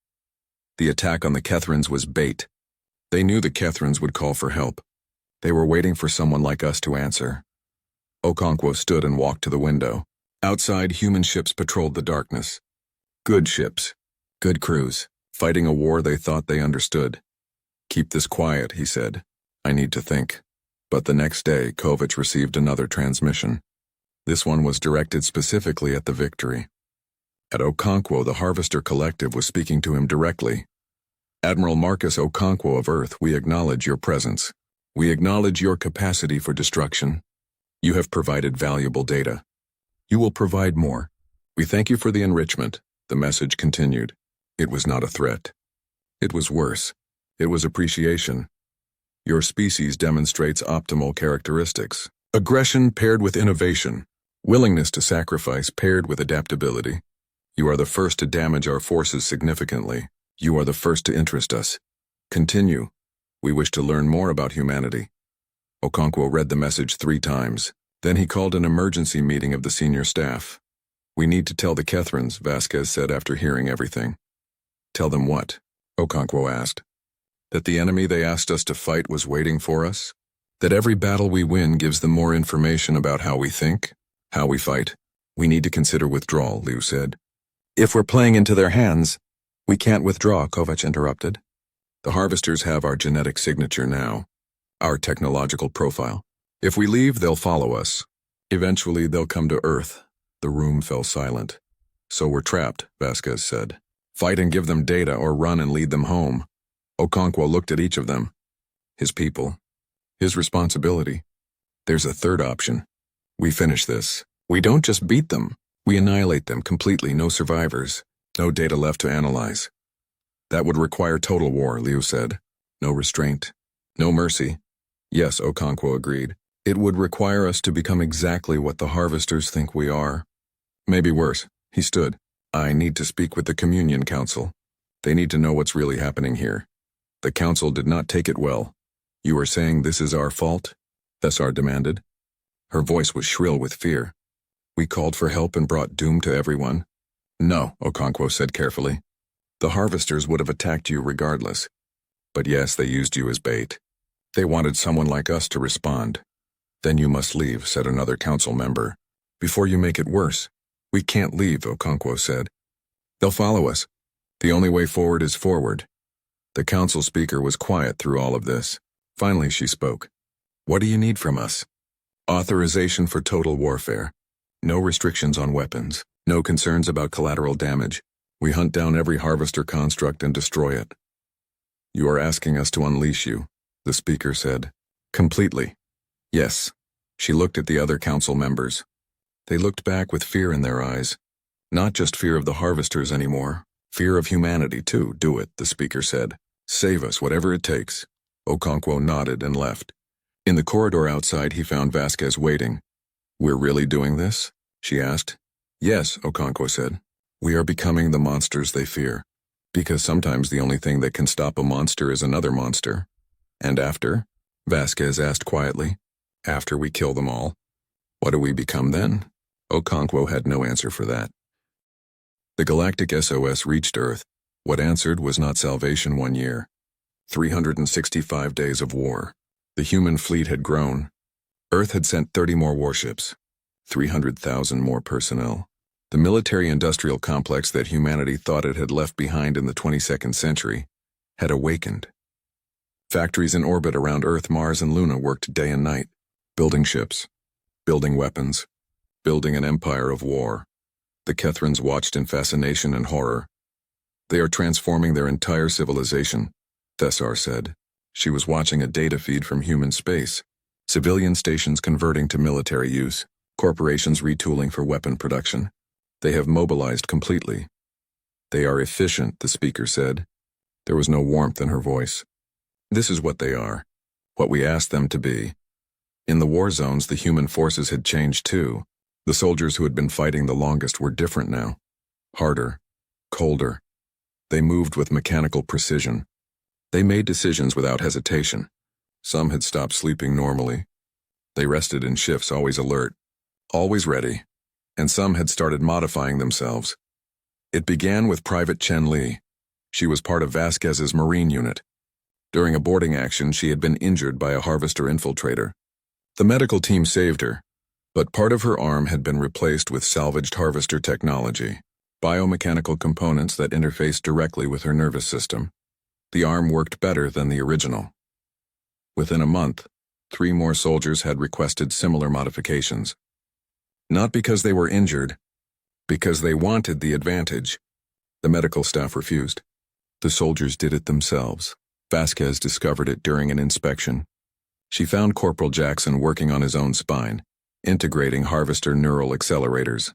The attack on the Kethrans was bait. They knew the Kethrans would call for help. They were waiting for someone like us to answer. Okonkwo stood and walked to the window. Outside, human ships patrolled the darkness. Good ships. Good crews. Fighting a war they thought they understood. Keep this quiet, he said. I need to think. But the next day, Kovac received another transmission. This one was directed specifically at the Victory. At Okonkwo, the Harvester Collective was speaking to him directly. Admiral Marcus Okonkwo of Earth, we acknowledge your presence. We acknowledge your capacity for destruction. You have provided valuable data. You will provide more. We thank you for the enrichment, the message continued. It was not a threat. It was worse. It was appreciation. Your species demonstrates optimal characteristics. Aggression paired with innovation. Willingness to sacrifice paired with adaptability. You are the first to damage our forces significantly. You are the first to interest us. Continue. We wish to learn more about humanity. Okonkwo read the message 3 times. Then he called an emergency meeting of the senior staff. We need to tell the Kethrans, Vasquez said after hearing everything. Tell them what? Okonkwo asked. That the enemy they asked us to fight was waiting for us? That every battle we win gives them more information about how we think, how we fight? We need to consider withdrawal, Liu said. If we're playing into their hands, we can't withdraw, Kovac interrupted. The harvesters have our genetic signature now, our technological profile. If we leave, they'll follow us. Eventually, they'll come to Earth. The room fell silent. So we're trapped, Vasquez said. Fight and give them data or run and lead them home. Okonkwo looked at each of them. His people. His responsibility. There's a third option. We finish this. We don't just beat them. We annihilate them completely, no survivors. No data left to analyze. That would require total war, Liu said. No restraint. No mercy. Yes, Okonkwo agreed. It would require us to become exactly what the harvesters think we are. Maybe worse. He stood. I need to speak with the Communion Council. They need to know what's really happening here. The council did not take it well. You are saying this is our fault? Thessar demanded. Her voice was shrill with fear. We called for help and brought doom to everyone. No, Okonkwo said carefully. The harvesters would have attacked you regardless. But yes, they used you as bait. They wanted someone like us to respond. Then you must leave, said another council member. Before you make it worse. We can't leave, Okonkwo said. They'll follow us. The only way forward is forward. The council speaker was quiet through all of this. Finally, she spoke. What do you need from us? Authorization for total warfare. No restrictions on weapons. No concerns about collateral damage. We hunt down every harvester construct and destroy it. You are asking us to unleash you, the speaker said. Completely. Yes. She looked at the other council members. They looked back with fear in their eyes. Not just fear of the harvesters anymore. Fear of humanity, too. Do it, the speaker said. Save us, whatever it takes. Okonkwo nodded and left. In the corridor outside, he found Vasquez waiting. We're really doing this? She asked. Yes, Okonkwo said. We are becoming the monsters they fear. Because sometimes the only thing that can stop a monster is another monster. And after? Vasquez asked quietly. After we kill them all. What do we become then? Okonkwo had no answer for that. The galactic SOS reached Earth. What answered was not salvation 1 year. 365 days of war. The human fleet had grown. Earth had sent 30 more warships. 300,000 more personnel. The military-industrial complex that humanity thought it had left behind in the 22nd century had awakened. Factories in orbit around Earth, Mars, and Luna worked day and night, building ships, building weapons, building an empire of war. The Kethrans watched in fascination and horror. They are transforming their entire civilization, Thessar said. She was watching a data feed from human space. Civilian stations converting to military use, corporations retooling for weapon production. They have mobilized completely. They are efficient, the speaker said. There was no warmth in her voice. This is what they are, what we asked them to be. In the war zones, the human forces had changed too. The soldiers who had been fighting the longest were different now. Harder, colder. They moved with mechanical precision. They made decisions without hesitation. Some had stopped sleeping normally. They rested in shifts, always alert, always ready. And some had started modifying themselves. It began with Private Chen Li. She was part of Vasquez's Marine unit. During a boarding action, she had been injured by a harvester infiltrator. The medical team saved her, but part of her arm had been replaced with salvaged harvester technology, biomechanical components that interfaced directly with her nervous system. The arm worked better than the original. Within a month, 3 more soldiers had requested similar modifications. Not because they were injured, because they wanted the advantage. The medical staff refused. The soldiers did it themselves. Vasquez discovered it during an inspection. She found Corporal Jackson working on his own spine, integrating harvester neural accelerators.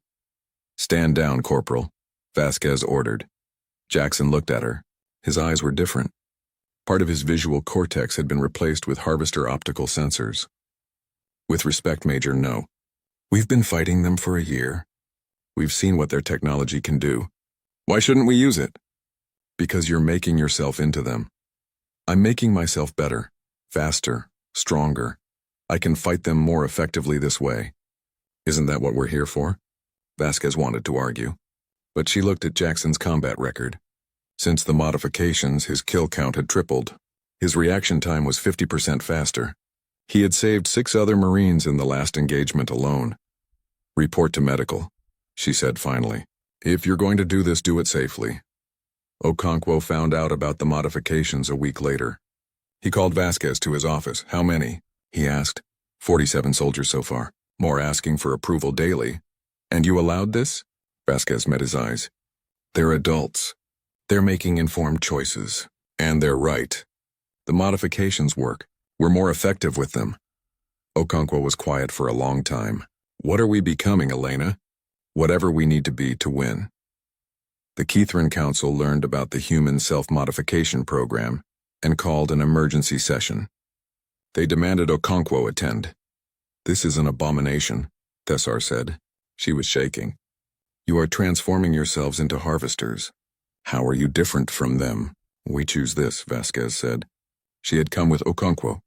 "Stand down, Corporal," Vasquez ordered. Jackson looked at her. His eyes were different. Part of his visual cortex had been replaced with harvester optical sensors. "With respect, Major, no. We've been fighting them for a year. We've seen what their technology can do. Why shouldn't we use it?" "Because you're making yourself into them. I'm making myself better, faster, stronger. I can fight them more effectively this way." "Isn't that what we're here for?" Vasquez wanted to argue. But she looked at Jackson's combat record. Since the modifications, his kill count had tripled. His reaction time was 50% faster. He had saved 6 other Marines in the last engagement alone. "Report to medical," she said finally. "If you're going to do this, do it safely." Okonkwo found out about the modifications a week later. He called Vasquez to his office. "How many?" he asked. 47 soldiers so far. More asking for approval daily. "And you allowed this?" Vasquez met his eyes. "They're adults. They're making informed choices. And they're right. The modifications work. We're more effective with them." Okonkwo was quiet for a long time. "What are we becoming, Elena?" "Whatever we need to be to win." The Kethran Council learned about the human self-modification program and called an emergency session. They demanded Okonkwo attend. "This is an abomination," Thessar said. She was shaking. "You are transforming yourselves into harvesters. How are you different from them?" "We choose this," Vasquez said. She had come with Okonkwo.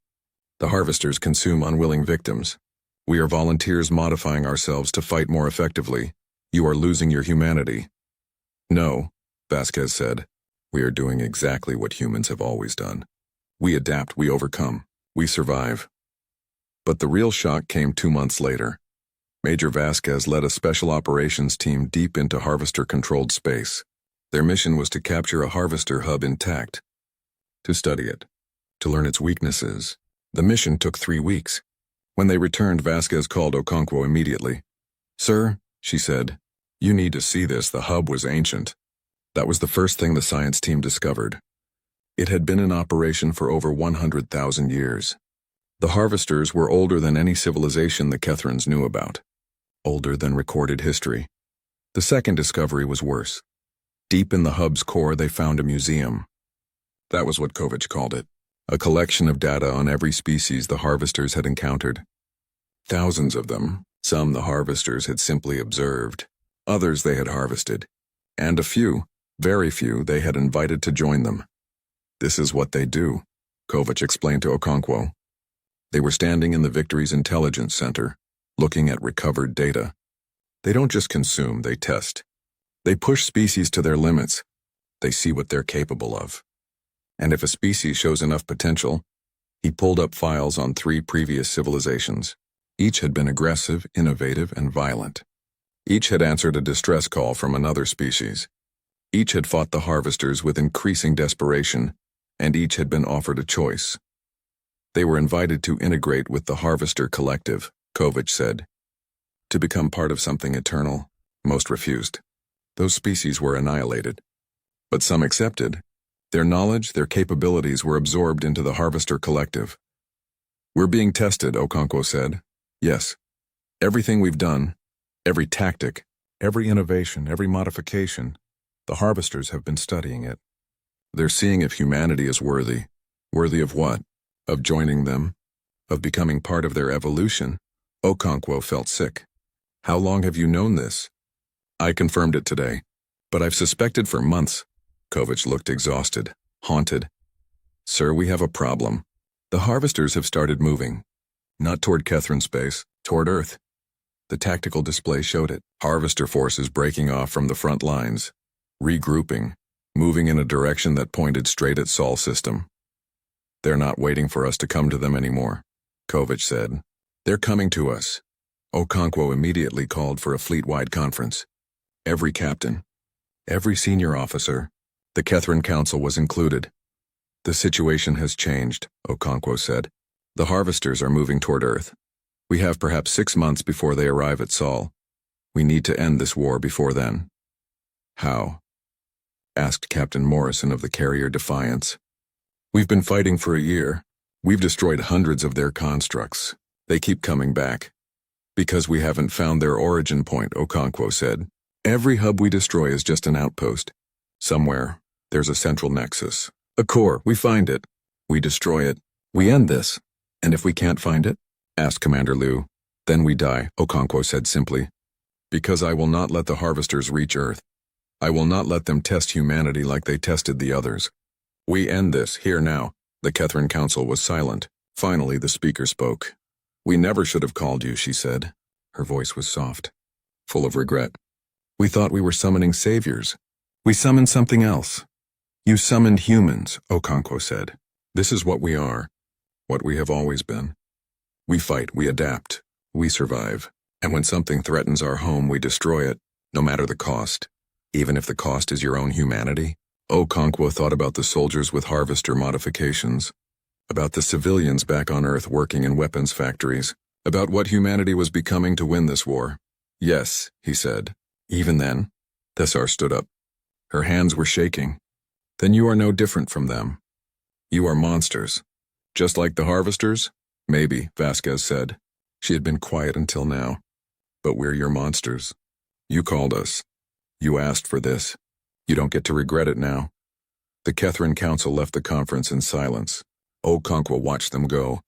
"The harvesters consume unwilling victims. We are volunteers modifying ourselves to fight more effectively. You are losing your humanity." "No," Vasquez said. "We are doing exactly what humans have always done. We adapt, we overcome, we survive." But the real shock came 2 months later. Major Vasquez led a special operations team deep into harvester-controlled space. Their mission was to capture a harvester hub intact, to study it, to learn its weaknesses. The mission took 3 weeks. When they returned, Vasquez called Okonkwo immediately. "Sir," she said, "you need to see this. The hub was ancient." That was the first thing the science team discovered. It had been in operation for over 100,000 years. The harvesters were older than any civilization the Kethrans knew about. Older than recorded history. The second discovery was worse. Deep in the hub's core, they found a museum. That was what Kovach called it. A collection of data on every species the harvesters had encountered. Thousands of them. Some the harvesters had simply observed. Others they had harvested. And a few, very few, they had invited to join them. "This is what they do," Kovach explained to Okonkwo. They were standing in the Victory's Intelligence Center. looking at recovered data. They don't just consume, they test. They push species to their limits. They see what they're capable of. And if a species shows enough potential, he pulled up files on 3 previous civilizations. Each had been aggressive, innovative, and violent. Each had answered a distress call from another species. Each had fought the harvesters with increasing desperation, and each had been offered a choice. They were invited to integrate with the Harvester Collective, Kovach said. To become part of something eternal, most refused. Those species were annihilated. But some accepted. Their knowledge, their capabilities were absorbed into the Harvester Collective. We're being tested, Okonkwo said. Yes. Everything we've done, every tactic, every innovation, every modification, the Harvesters have been studying it. They're seeing if humanity is worthy. Worthy of what? Of joining them? Of becoming part of their evolution? Okonkwo felt sick. How long have you known this? I confirmed it today, but I've suspected for months. Kovach looked exhausted, haunted. Sir, we have a problem. The Harvesters have started moving. Not toward Kethrin space, toward Earth. The tactical display showed it. Harvester forces breaking off from the front lines, regrouping, moving in a direction that pointed straight at Sol system. They're not waiting for us to come to them anymore, Kovach said. They're coming to us. Okonkwo immediately called for a fleet-wide conference. Every captain, every senior officer, the Kethrin Council was included. The situation has changed, Okonkwo said. The Harvesters are moving toward Earth. We have perhaps 6 months before they arrive at Sol. We need to end this war before then. How? Asked Captain Morrison of the carrier Defiance. We've been fighting for a year. We've destroyed hundreds of their constructs. They keep coming back. Because we haven't found their origin point, Okonkwo said. Every hub we destroy is just an outpost. Somewhere, there's a central nexus. A core, we find it. We destroy it. We end this. And if we can't find it? Asked Commander Liu. Then we die, Okonkwo said simply. Because I will not let the Harvesters reach Earth. I will not let them test humanity like they tested the others. We end this, here now. The Kethrin Council was silent. Finally, the speaker spoke. We never should have called you, she said. Her voice was soft, full of regret. We thought we were summoning saviors. We summoned something else. You summoned humans, Okonkwo said. This is what we are, what we have always been. We fight, we adapt, we survive. And when something threatens our home, we destroy it, no matter the cost. Even if the cost is your own humanity. Okonkwo thought about the soldiers with harvester modifications, about the civilians back on Earth working in weapons factories, about what humanity was becoming to win this war. Yes, he said. Even then, Thessar stood up. Her hands were shaking. Then you are no different from them. You are monsters. Just like the Harvesters? Maybe, Vasquez said. She had been quiet until now. But we're your monsters. You called us. You asked for this. You don't get to regret it now. The Kethrin Council left the conference in silence. Okonkwo watched them go.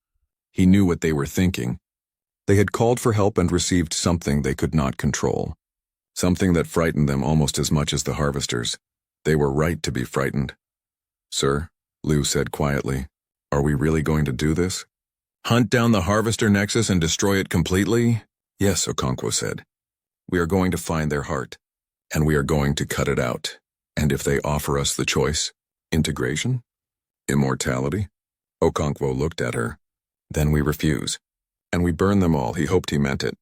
He knew what they were thinking. They had called for help and received something they could not control. Something that frightened them almost as much as the Harvesters. They were right to be frightened. Sir, Liu said quietly, are we really going to do this? Hunt down the Harvester Nexus and destroy it completely? Yes, Okonkwo said. We are going to find their heart, and we are going to cut it out. And if they offer us the choice, integration? Immortality? Okonkwo looked at her. Then we refuse. And we burn them all. He hoped he meant it.